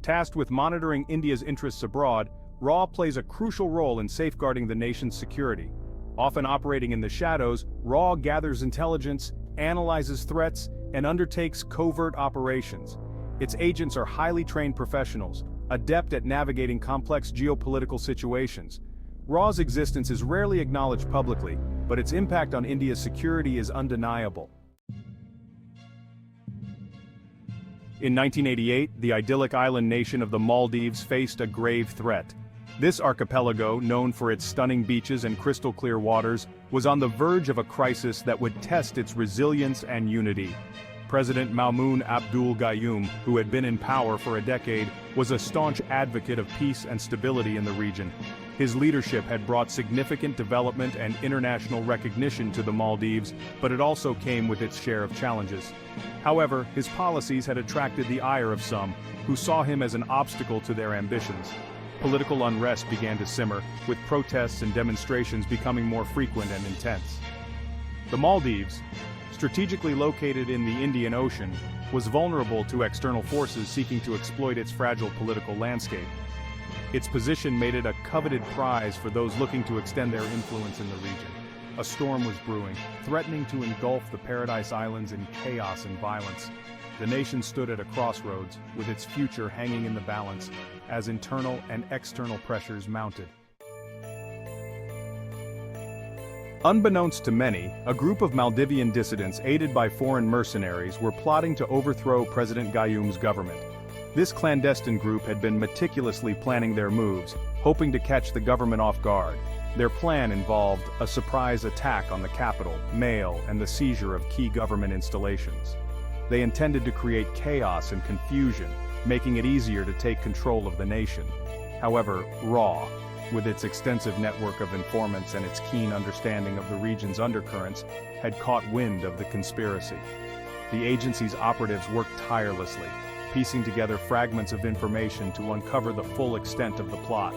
Tasked with monitoring India's interests abroad, RAW plays a crucial role in safeguarding the nation's security. Often operating in the shadows, RAW gathers intelligence, analyzes threats, and undertakes covert operations. Its agents are highly trained professionals, adept at navigating complex geopolitical situations. RAW's existence is rarely acknowledged publicly, but its impact on India's security is undeniable. In 1988, the idyllic island nation of the Maldives faced a grave threat. This archipelago, known for its stunning beaches and crystal-clear waters, was on the verge of a crisis that would test its resilience and unity. President Maumoon Abdul Gayoom, who had been in power for a decade, was a staunch advocate of peace and stability in the region. His leadership had brought significant development and international recognition to the Maldives, but it also came with its share of challenges. However, his policies had attracted the ire of some, who saw him as an obstacle to their ambitions. Political unrest began to simmer, with protests and demonstrations becoming more frequent and intense. The Maldives, strategically located in the Indian Ocean, was vulnerable to external forces seeking to exploit its fragile political landscape. Its position made it a coveted prize for those looking to extend their influence in the region. A storm was brewing, threatening to engulf the Paradise Islands in chaos and violence. The nation stood at a crossroads, with its future hanging in the balance, as internal and external pressures mounted. Unbeknownst to many, a group of Maldivian dissidents aided by foreign mercenaries were plotting to overthrow President Gayoom's government. This clandestine group had been meticulously planning their moves, hoping to catch the government off guard. Their plan involved a surprise attack on the capital, mail, and the seizure of key government installations. They intended to create chaos and confusion, making it easier to take control of the nation. However, RAW, with its extensive network of informants and its keen understanding of the region's undercurrents, had caught wind of the conspiracy. The agency's operatives worked tirelessly, piecing together fragments of information to uncover the full extent of the plot.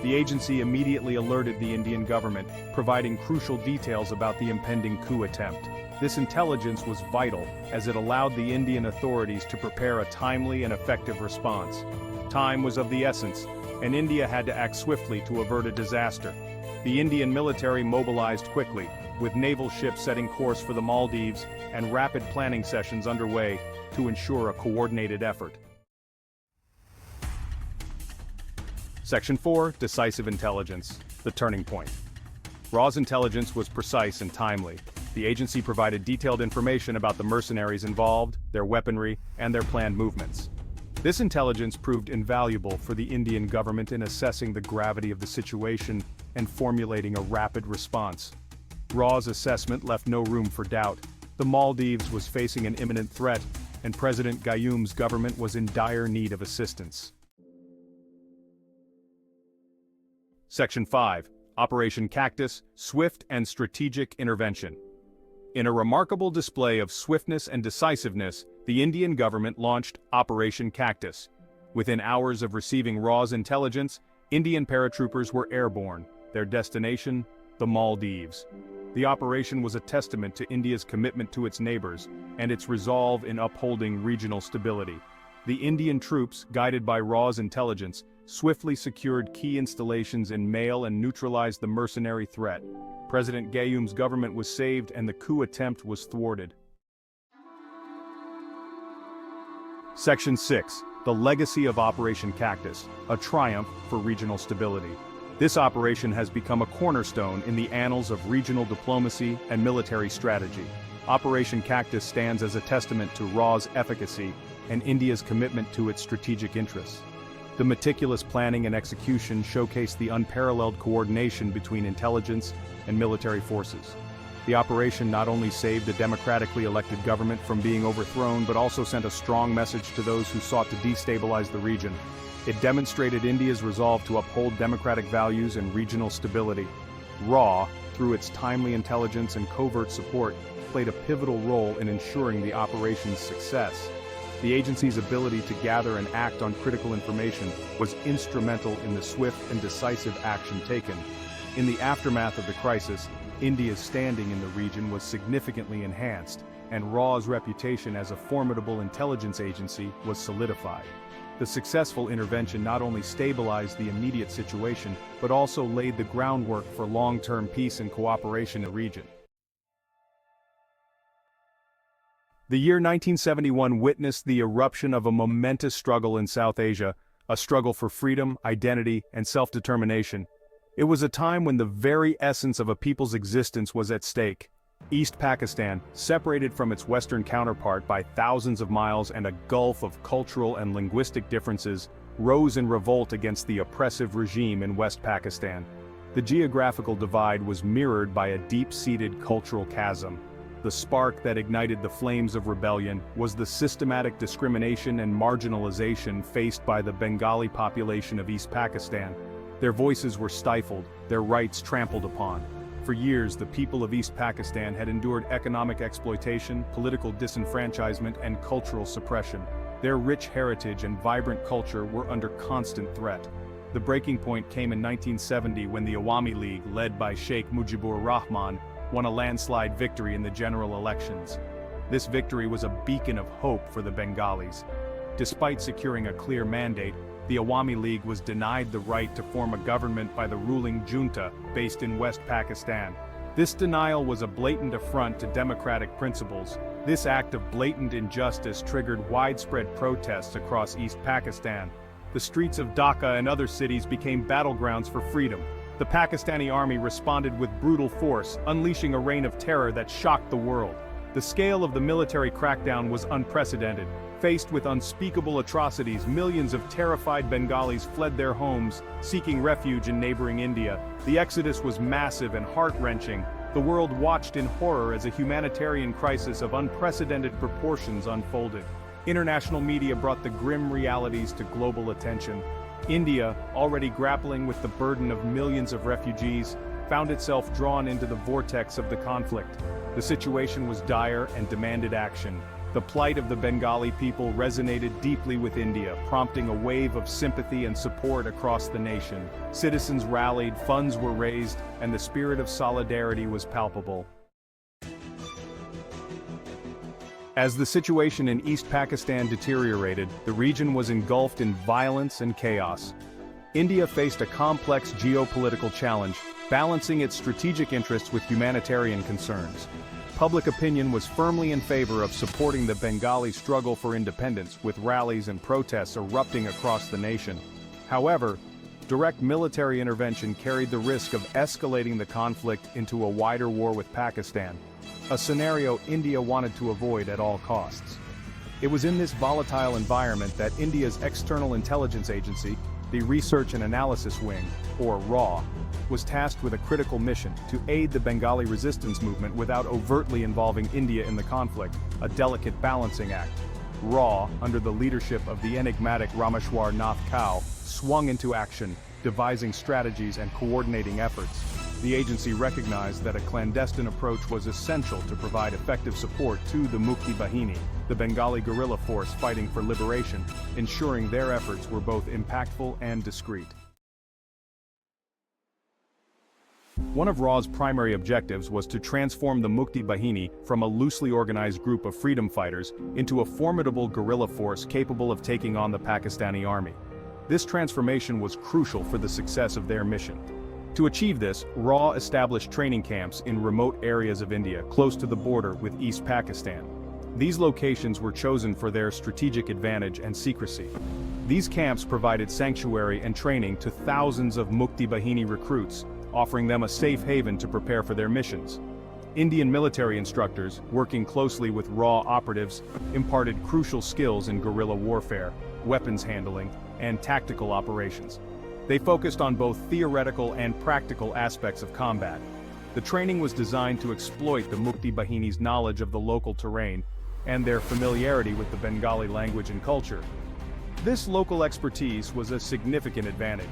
The agency immediately alerted the Indian government, providing crucial details about the impending coup attempt. This intelligence was vital, as it allowed the Indian authorities to prepare a timely and effective response. Time was of the essence, and India had to act swiftly to avert a disaster. The Indian military mobilized quickly, with naval ships setting course for the Maldives and rapid planning sessions underway to ensure a coordinated effort. Section 4, Decisive Intelligence, the turning point. RAW's intelligence was precise and timely. The agency provided detailed information about the mercenaries involved, their weaponry, and their planned movements. This intelligence proved invaluable for the Indian government in assessing the gravity of the situation and formulating a rapid response. RAW's assessment left no room for doubt. The Maldives was facing an imminent threat, and President Gayoom's government was in dire need of assistance. Section 5, Operation Cactus, Swift and Strategic Intervention. In a remarkable display of swiftness and decisiveness, the Indian government launched Operation Cactus. Within hours of receiving RAW's intelligence, Indian paratroopers were airborne, their destination, the Maldives. The operation was a testament to India's commitment to its neighbors and its resolve in upholding regional stability. The Indian troops, guided by RAW's intelligence, swiftly secured key installations in Male and neutralized the mercenary threat. President Gayoom's government was saved and the coup attempt was thwarted. Section 6, The Legacy of Operation Cactus, a triumph for regional stability. This operation has become a cornerstone in the annals of regional diplomacy and military strategy. Operation Cactus stands as a testament to RAW's efficacy and India's commitment to its strategic interests. The meticulous planning and execution showcased the unparalleled coordination between intelligence and military forces. The operation not only saved a democratically elected government from being overthrown but also sent a strong message to those who sought to destabilize the region. It demonstrated India's resolve to uphold democratic values and regional stability. RAW, through its timely intelligence and covert support, played a pivotal role in ensuring the operation's success. The agency's ability to gather and act on critical information was instrumental in the swift and decisive action taken. In the aftermath of the crisis, India's standing in the region was significantly enhanced, and RAW's reputation as a formidable intelligence agency was solidified. The successful intervention not only stabilized the immediate situation, but also laid the groundwork for long-term peace and cooperation in the region. The year 1971 witnessed the eruption of a momentous struggle in South Asia, a struggle for freedom, identity, and self-determination. It was a time when the very essence of a people's existence was at stake. East Pakistan, separated from its western counterpart by thousands of miles and a gulf of cultural and linguistic differences, rose in revolt against the oppressive regime in West Pakistan. The geographical divide was mirrored by a deep-seated cultural chasm. The spark that ignited the flames of rebellion was the systematic discrimination and marginalization faced by the Bengali population of East Pakistan. Their voices were stifled, their rights trampled upon. For years, the people of East Pakistan had endured economic exploitation, political disenfranchisement, and cultural suppression. Their rich heritage and vibrant culture were under constant threat. The breaking point came in 1970 when the Awami League, led by Sheikh Mujibur Rahman, won a landslide victory in the general elections. This victory was a beacon of hope for the Bengalis. Despite securing a clear mandate, the Awami League was denied the right to form a government by the ruling junta based in West Pakistan. This denial was a blatant affront to democratic principles. This act of blatant injustice triggered widespread protests across East Pakistan. The streets of Dhaka and other cities became battlegrounds for freedom. The Pakistani army responded with brutal force, unleashing a reign of terror that shocked the world. The scale of the military crackdown was unprecedented. Faced with unspeakable atrocities, millions of terrified Bengalis fled their homes, seeking refuge in neighboring India. The exodus was massive and heart-wrenching. The world watched in horror as a humanitarian crisis of unprecedented proportions unfolded. International media brought the grim realities to global attention. India, already grappling with the burden of millions of refugees, found itself drawn into the vortex of the conflict. The situation was dire and demanded action. The plight of the Bengali people resonated deeply with India, prompting a wave of sympathy and support across the nation. Citizens rallied, funds were raised, and the spirit of solidarity was palpable. As the situation in East Pakistan deteriorated, the region was engulfed in violence and chaos. India faced a complex geopolitical challenge, balancing its strategic interests with humanitarian concerns. Public opinion was firmly in favor of supporting the Bengali struggle for independence, with rallies and protests erupting across the nation. However, direct military intervention carried the risk of escalating the conflict into a wider war with Pakistan, a scenario India wanted to avoid at all costs. It was in this volatile environment that India's External Intelligence Agency, the Research and Analysis Wing, or RAW, was tasked with a critical mission to aid the Bengali resistance movement without overtly involving India in the conflict, a delicate balancing act. RAW, under the leadership of the enigmatic Rameshwar Nath Kao, swung into action, devising strategies and coordinating efforts. The agency recognized that a clandestine approach was essential to provide effective support to the Mukti Bahini, the Bengali guerrilla force fighting for liberation, ensuring their efforts were both impactful and discreet. One of RAW's primary objectives was to transform the Mukti Bahini from a loosely organized group of freedom fighters into a formidable guerrilla force capable of taking on the Pakistani army. This transformation was crucial for the success of their mission. To achieve this, RAW established training camps in remote areas of India close to the border with East Pakistan. These locations were chosen for their strategic advantage and secrecy. These camps provided sanctuary and training to thousands of Mukti Bahini recruits, offering them a safe haven to prepare for their missions. Indian military instructors, working closely with RAW operatives, imparted crucial skills in guerrilla warfare, weapons handling, and tactical operations. They focused on both theoretical and practical aspects of combat. The training was designed to exploit the Mukti Bahini's knowledge of the local terrain and their familiarity with the Bengali language and culture. This local expertise was a significant advantage.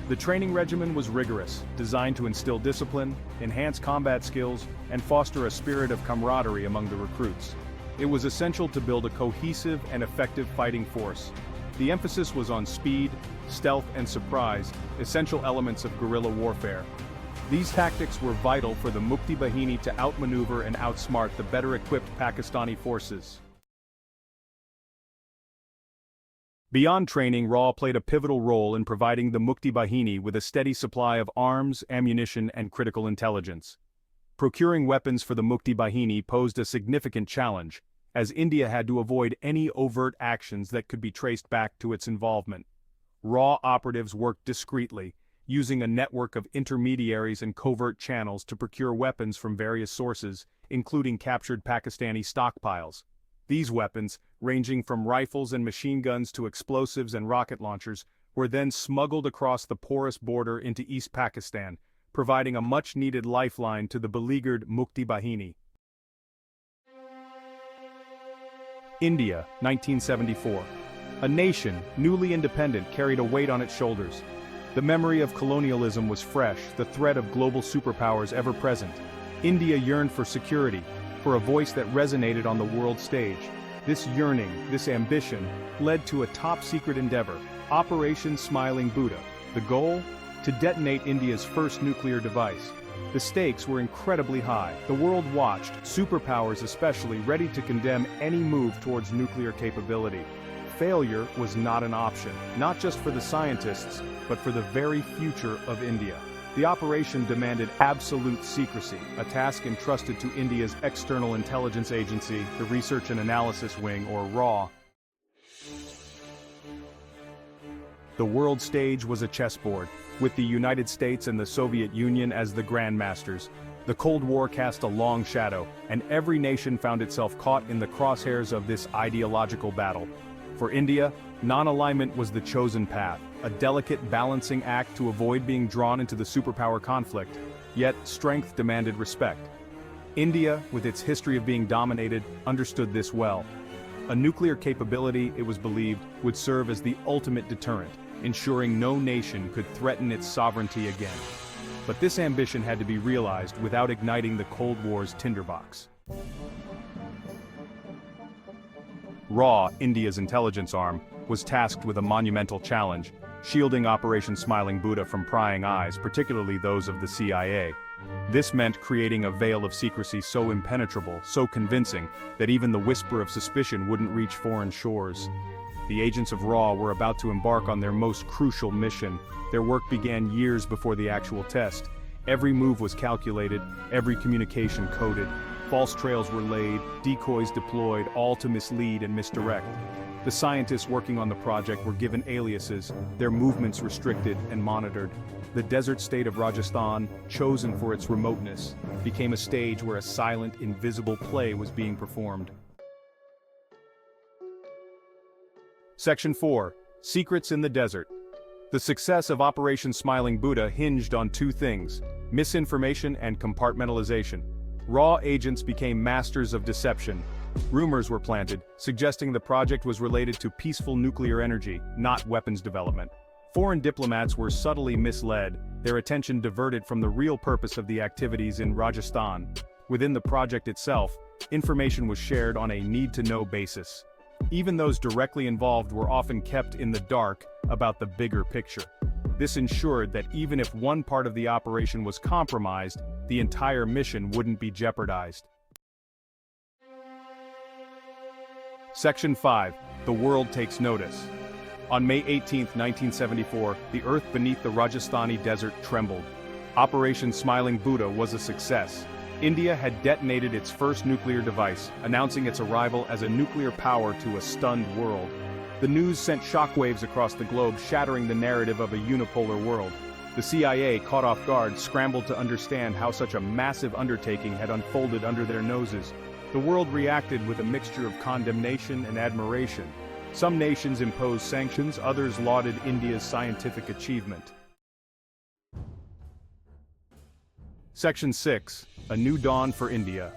The training regimen was rigorous, designed to instill discipline, enhance combat skills, and foster a spirit of camaraderie among the recruits. It was essential to build a cohesive and effective fighting force. The emphasis was on speed, stealth, and surprise, essential elements of guerrilla warfare. These tactics were vital for the Mukti Bahini to outmaneuver and outsmart the better-equipped Pakistani forces. Beyond training, RAW played a pivotal role in providing the Mukti Bahini with a steady supply of arms, ammunition, and critical intelligence. Procuring weapons for the Mukti Bahini posed a significant challenge, as India had to avoid any overt actions that could be traced back to its involvement. RAW operatives worked discreetly, using a network of intermediaries and covert channels to procure weapons from various sources, including captured Pakistani stockpiles. These weapons, ranging from rifles and machine guns to explosives and rocket launchers, were then smuggled across the porous border into East Pakistan, providing a much-needed lifeline to the beleaguered Mukti Bahini. India, 1974. A nation, newly independent, carried a weight on its shoulders. The memory of colonialism was fresh, the threat of global superpowers ever present. India yearned for security, for a voice that resonated on the world stage. This yearning, this ambition, led to a top-secret endeavor, Operation Smiling Buddha. The goal? To detonate India's first nuclear device. The stakes were incredibly high. The world watched, superpowers especially, ready to condemn any move towards nuclear capability. Failure was not an option, not just for the scientists, but for the very future of India. The operation demanded absolute secrecy, a task entrusted to India's External Intelligence Agency, the Research and Analysis Wing, or RAW. The world stage was a chessboard, with the United States and the Soviet Union as the grandmasters. The Cold War cast a long shadow, and every nation found itself caught in the crosshairs of this ideological battle. For India, non-alignment was the chosen path, a delicate balancing act to avoid being drawn into the superpower conflict, yet strength demanded respect. India, with its history of being dominated, understood this well. A nuclear capability, it was believed, would serve as the ultimate deterrent, ensuring no nation could threaten its sovereignty again. But this ambition had to be realized without igniting the Cold War's tinderbox. RAW, India's intelligence arm, was tasked with a monumental challenge, shielding Operation Smiling Buddha from prying eyes, particularly those of the CIA. This meant creating a veil of secrecy so impenetrable, so convincing, that even the whisper of suspicion wouldn't reach foreign shores. The agents of RAW were about to embark on their most crucial mission. Their work began years before the actual test. Every move was calculated, every communication coded. False trails were laid, decoys deployed, all to mislead and misdirect. The scientists working on the project were given aliases, their movements restricted and monitored. The desert state of Rajasthan, chosen for its remoteness, became a stage where a silent, invisible play was being performed. Section 4. Secrets in the Desert. The success of Operation Smiling Buddha hinged on two things: misinformation and compartmentalization. RAW agents became masters of deception. Rumors were planted, suggesting the project was related to peaceful nuclear energy, not weapons development. Foreign diplomats were subtly misled, their attention diverted from the real purpose of the activities in Rajasthan. Within the project itself, information was shared on a need-to-know basis. Even those directly involved were often kept in the dark about the bigger picture. This ensured that even if one part of the operation was compromised, the entire mission wouldn't be jeopardized. Section 5. The world takes notice. On May 18, 1974, the earth beneath the Rajasthani desert trembled. Operation Smiling Buddha was a success. India had detonated its first nuclear device, announcing its arrival as a nuclear power to a stunned world. The news sent shockwaves across the globe, shattering the narrative of a unipolar world. The CIA, caught off guard, scrambled to understand how such a massive undertaking had unfolded under their noses. The world reacted with a mixture of condemnation and admiration. Some nations imposed sanctions, others lauded India's scientific achievement. Section 6. A New Dawn for India.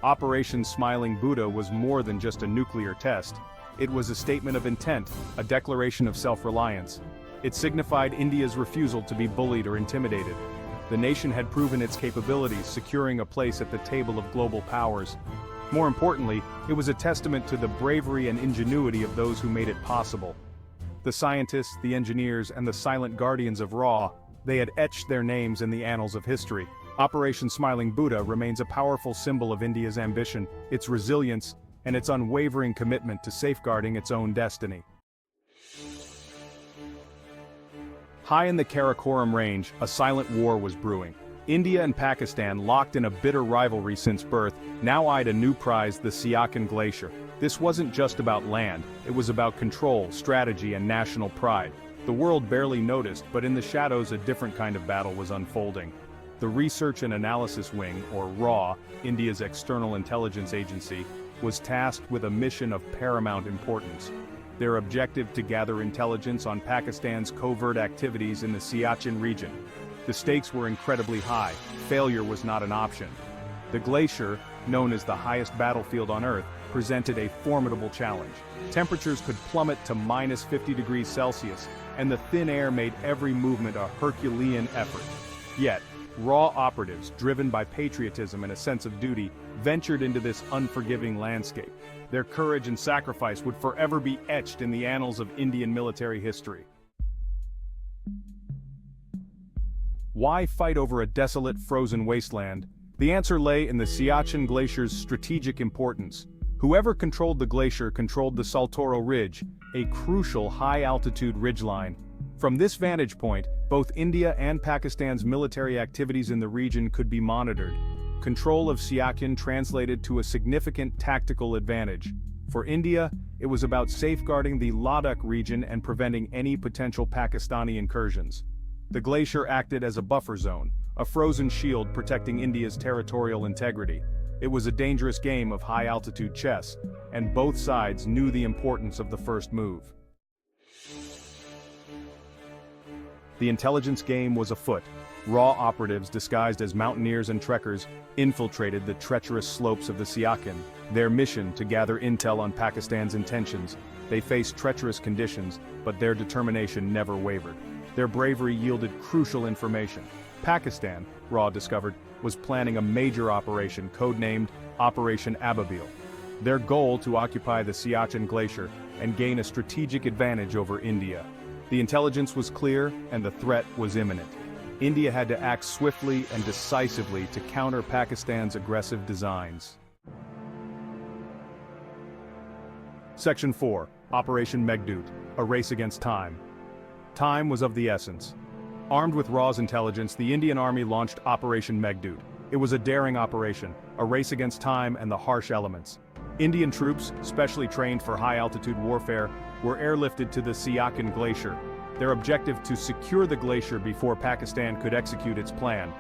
Operation Smiling Buddha was more than just a nuclear test. It was a statement of intent, a declaration of self-reliance. It signified India's refusal to be bullied or intimidated. The nation had proven its capabilities, securing a place at the table of global powers. More importantly, it was a testament to the bravery and ingenuity of those who made it possible. The scientists, the engineers, and the silent guardians of RAW, they had etched their names in the annals of history. Operation Smiling Buddha remains a powerful symbol of India's ambition, its resilience, and its unwavering commitment to safeguarding its own destiny. High in the Karakoram Range, a silent war was brewing. India and Pakistan, locked in a bitter rivalry since birth, now eyed a new prize, the Siachen Glacier. This wasn't just about land, it was about control, strategy, and national pride. The world barely noticed, but in the shadows a different kind of battle was unfolding. The Research and Analysis Wing, or RAW, India's External Intelligence Agency, was tasked with a mission of paramount importance. Their objective to gather intelligence on Pakistan's covert activities in the Siachen region. The stakes were incredibly high. Failure was not an option. The glacier, known as the highest battlefield on Earth, presented a formidable challenge. Temperatures could plummet to minus 50 degrees Celsius, and the thin air made every movement a Herculean effort. Yet, raw operatives, driven by patriotism and a sense of duty, ventured into this unforgiving landscape. Their courage and sacrifice would forever be etched in the annals of Indian military history. Why fight over a desolate, frozen wasteland? The answer lay in the Siachen Glacier's strategic importance. Whoever controlled the glacier controlled the Saltoro Ridge, a crucial high-altitude ridgeline. From this vantage point, both India and Pakistan's military activities in the region could be monitored. Control of Siachen translated to a significant tactical advantage. For India, it was about safeguarding the Ladakh region and preventing any potential Pakistani incursions. The glacier acted as a buffer zone, a frozen shield protecting India's territorial integrity. It was a dangerous game of high-altitude chess, and both sides knew the importance of the first move. The intelligence game was afoot. Raw operatives disguised as mountaineers and trekkers infiltrated the treacherous slopes of the Siachen, their mission to gather intel on Pakistan's intentions. They faced treacherous conditions, but their determination never wavered. Their bravery yielded crucial information. Pakistan, Raw discovered, was planning a major operation codenamed Operation Ababil. Their goal to occupy the Siachen Glacier and gain a strategic advantage over India. The intelligence was clear and the threat was imminent. India had to act swiftly and decisively to counter Pakistan's aggressive designs. Section 4, Operation Meghdoot, a race against time. Time was of the essence. Armed with Raw's intelligence, the Indian Army launched Operation Meghdoot. It was a daring operation, a race against time and the harsh elements. Indian troops, specially trained for high-altitude warfare, were airlifted to the Siachen Glacier, their objective to secure the glacier before Pakistan could execute its plan.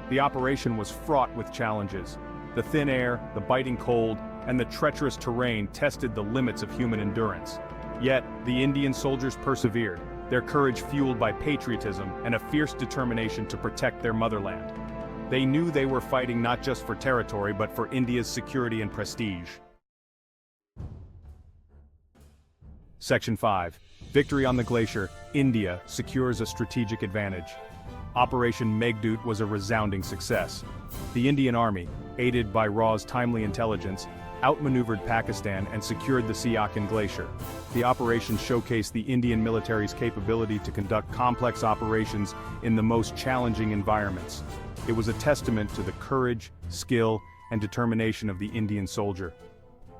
The operation was fraught with challenges. The thin air, the biting cold, and the treacherous terrain tested the limits of human endurance. Yet, the Indian soldiers persevered, their courage fueled by patriotism and a fierce determination to protect their motherland. They knew they were fighting not just for territory but for India's security and prestige. Section 5. Victory on the glacier, India secures a strategic advantage. Operation Meghdoot was a resounding success. The Indian Army, aided by Raw's timely intelligence, outmaneuvered Pakistan and secured the Siachen Glacier. The operation showcased the Indian military's capability to conduct complex operations in the most challenging environments. It was a testament to the courage, skill, and determination of the Indian soldier.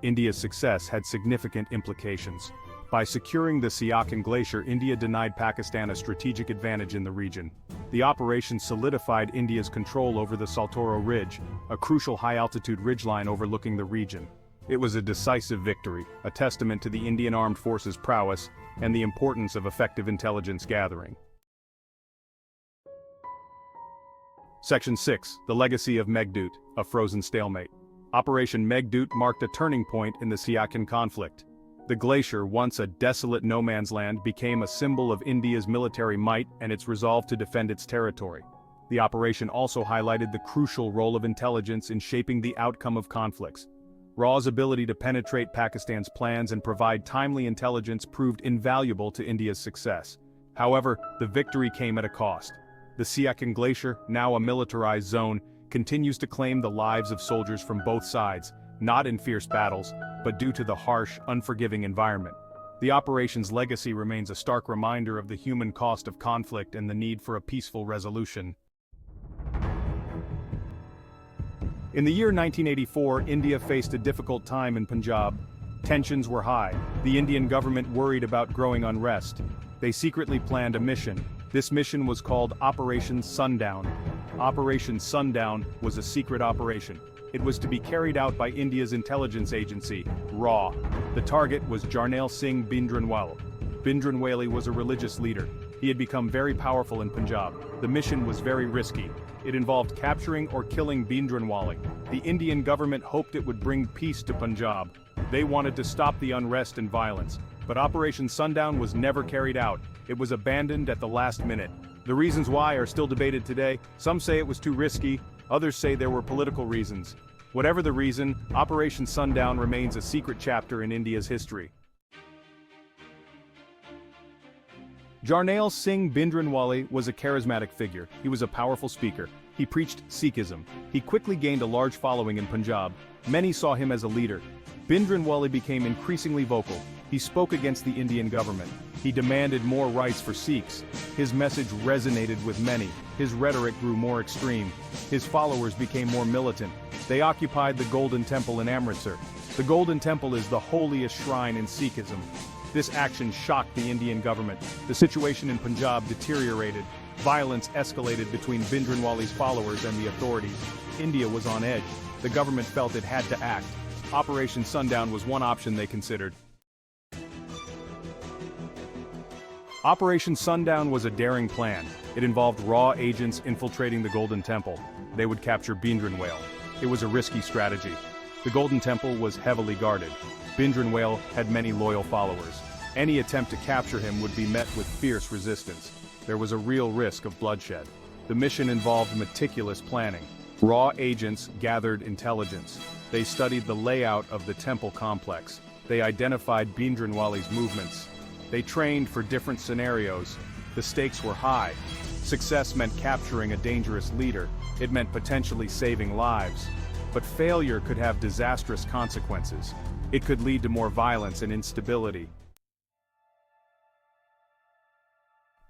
India's success had significant implications. By securing the Siachen Glacier, India denied Pakistan a strategic advantage in the region. The operation solidified India's control over the Saltoro Ridge, a crucial high-altitude ridgeline overlooking the region. It was a decisive victory, a testament to the Indian Armed Forces' prowess and the importance of effective intelligence gathering. Section 6. The Legacy of Meghdoot, a frozen stalemate. Operation Meghdoot marked a turning point in the Siachen conflict. The glacier, once a desolate no-man's land, became a symbol of India's military might and its resolve to defend its territory. The operation also highlighted the crucial role of intelligence in shaping the outcome of conflicts. Raw's ability to penetrate Pakistan's plans and provide timely intelligence proved invaluable to India's success. However, the victory came at a cost. The Siachen Glacier, now a militarized zone, continues to claim the lives of soldiers from both sides, not in fierce battles, but due to the harsh, unforgiving environment. The operation's legacy remains a stark reminder of the human cost of conflict and the need for a peaceful resolution. In the year 1984, India faced a difficult time in Punjab. Tensions were high. The Indian government worried about growing unrest. They secretly planned a mission. This mission was called Operation Sundown. Operation Sundown was a secret operation. It was to be carried out by India's intelligence agency, RAW. The target was Jarnail Singh Bhindranwale. Bhindranwale was a religious leader. He had become very powerful in Punjab. The mission was very risky. It involved capturing or killing Bhindranwale. The Indian government hoped it would bring peace to Punjab. They wanted to stop the unrest and violence. But Operation Sundown was never carried out. It was abandoned at the last minute. The reasons why are still debated today. Some say it was too risky, others say there were political reasons. Whatever the reason, Operation Sundown remains a secret chapter in India's history. Jarnail Singh Bhindranwale was a charismatic figure. He was a powerful speaker. He preached Sikhism. He quickly gained a large following in Punjab. Many saw him as a leader. Bhindranwale became increasingly vocal. He spoke against the Indian government. He demanded more rights for Sikhs. His message resonated with many. His rhetoric grew more extreme. His followers became more militant. They occupied the Golden Temple in Amritsar. The Golden Temple is the holiest shrine in Sikhism. This action shocked the Indian government. The situation in Punjab deteriorated. Violence escalated between Bhindranwale's followers and the authorities. India was on edge. The government felt it had to act. Operation Sundown was one option they considered. Operation Sundown was a daring plan. It involved raw agents infiltrating the Golden Temple. They would capture Bhindranwale. It was a risky strategy. The Golden Temple was heavily guarded. Bhindranwale had many loyal followers. Any attempt to capture him would be met with fierce resistance. There was a real risk of bloodshed. The mission involved meticulous planning. Raw agents gathered intelligence. They studied the layout of the temple complex. They identified Bhindranwale's movements. They trained for different scenarios. The stakes were high. Success meant capturing a dangerous leader. It meant potentially saving lives. But failure could have disastrous consequences. It could lead to more violence and instability.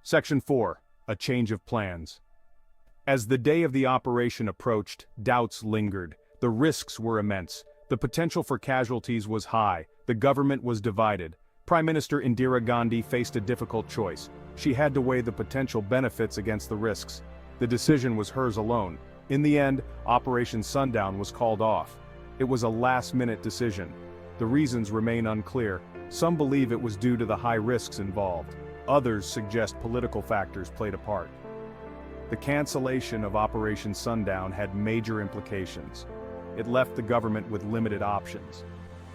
Section 4. A change of plans. As the day of the operation approached, doubts lingered. The risks were immense. The potential for casualties was high. The government was divided. Prime Minister Indira Gandhi faced a difficult choice. She had to weigh the potential benefits against the risks. The decision was hers alone. In the end, Operation Sundown was called off. It was a last-minute decision. The reasons remain unclear. Some believe it was due to the high risks involved. Others suggest political factors played a part. The cancellation of Operation Sundown had major implications. It left the government with limited options.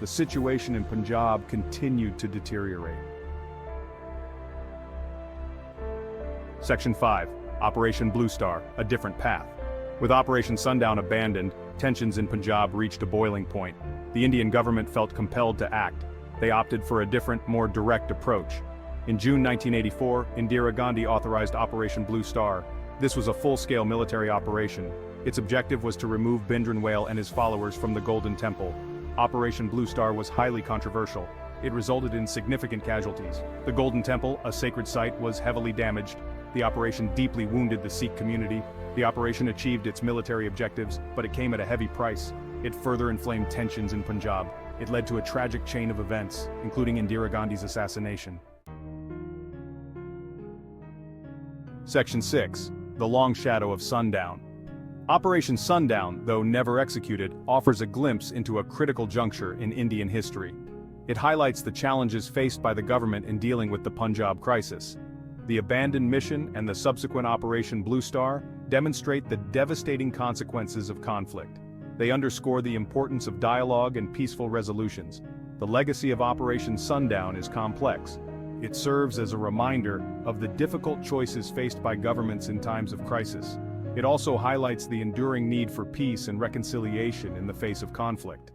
The situation in Punjab continued to deteriorate. Section 5. Operation Blue Star, a different path. With Operation Sundown abandoned, tensions in Punjab reached a boiling point. The Indian government felt compelled to act. They opted for a different, more direct approach. In June 1984, Indira Gandhi authorized Operation Blue Star. This was a full-scale military operation. Its objective was to remove Bhindranwale and his followers from the Golden Temple. Operation Blue Star was highly controversial. It resulted in significant casualties. The Golden Temple, a sacred site, was heavily damaged. The operation deeply wounded the Sikh community. The operation achieved its military objectives, but it came at a heavy price. It further inflamed tensions in Punjab. It led to a tragic chain of events, including Indira Gandhi's assassination. Section 6. The Long Shadow of Sundown. Operation Sundown, though never executed, offers a glimpse into a critical juncture in Indian history. It highlights the challenges faced by the government in dealing with the Punjab crisis. The abandoned mission and the subsequent Operation Blue Star demonstrate the devastating consequences of conflict. They underscore the importance of dialogue and peaceful resolutions. The legacy of Operation Sundown is complex. It serves as a reminder of the difficult choices faced by governments in times of crisis. It also highlights the enduring need for peace and reconciliation in the face of conflict.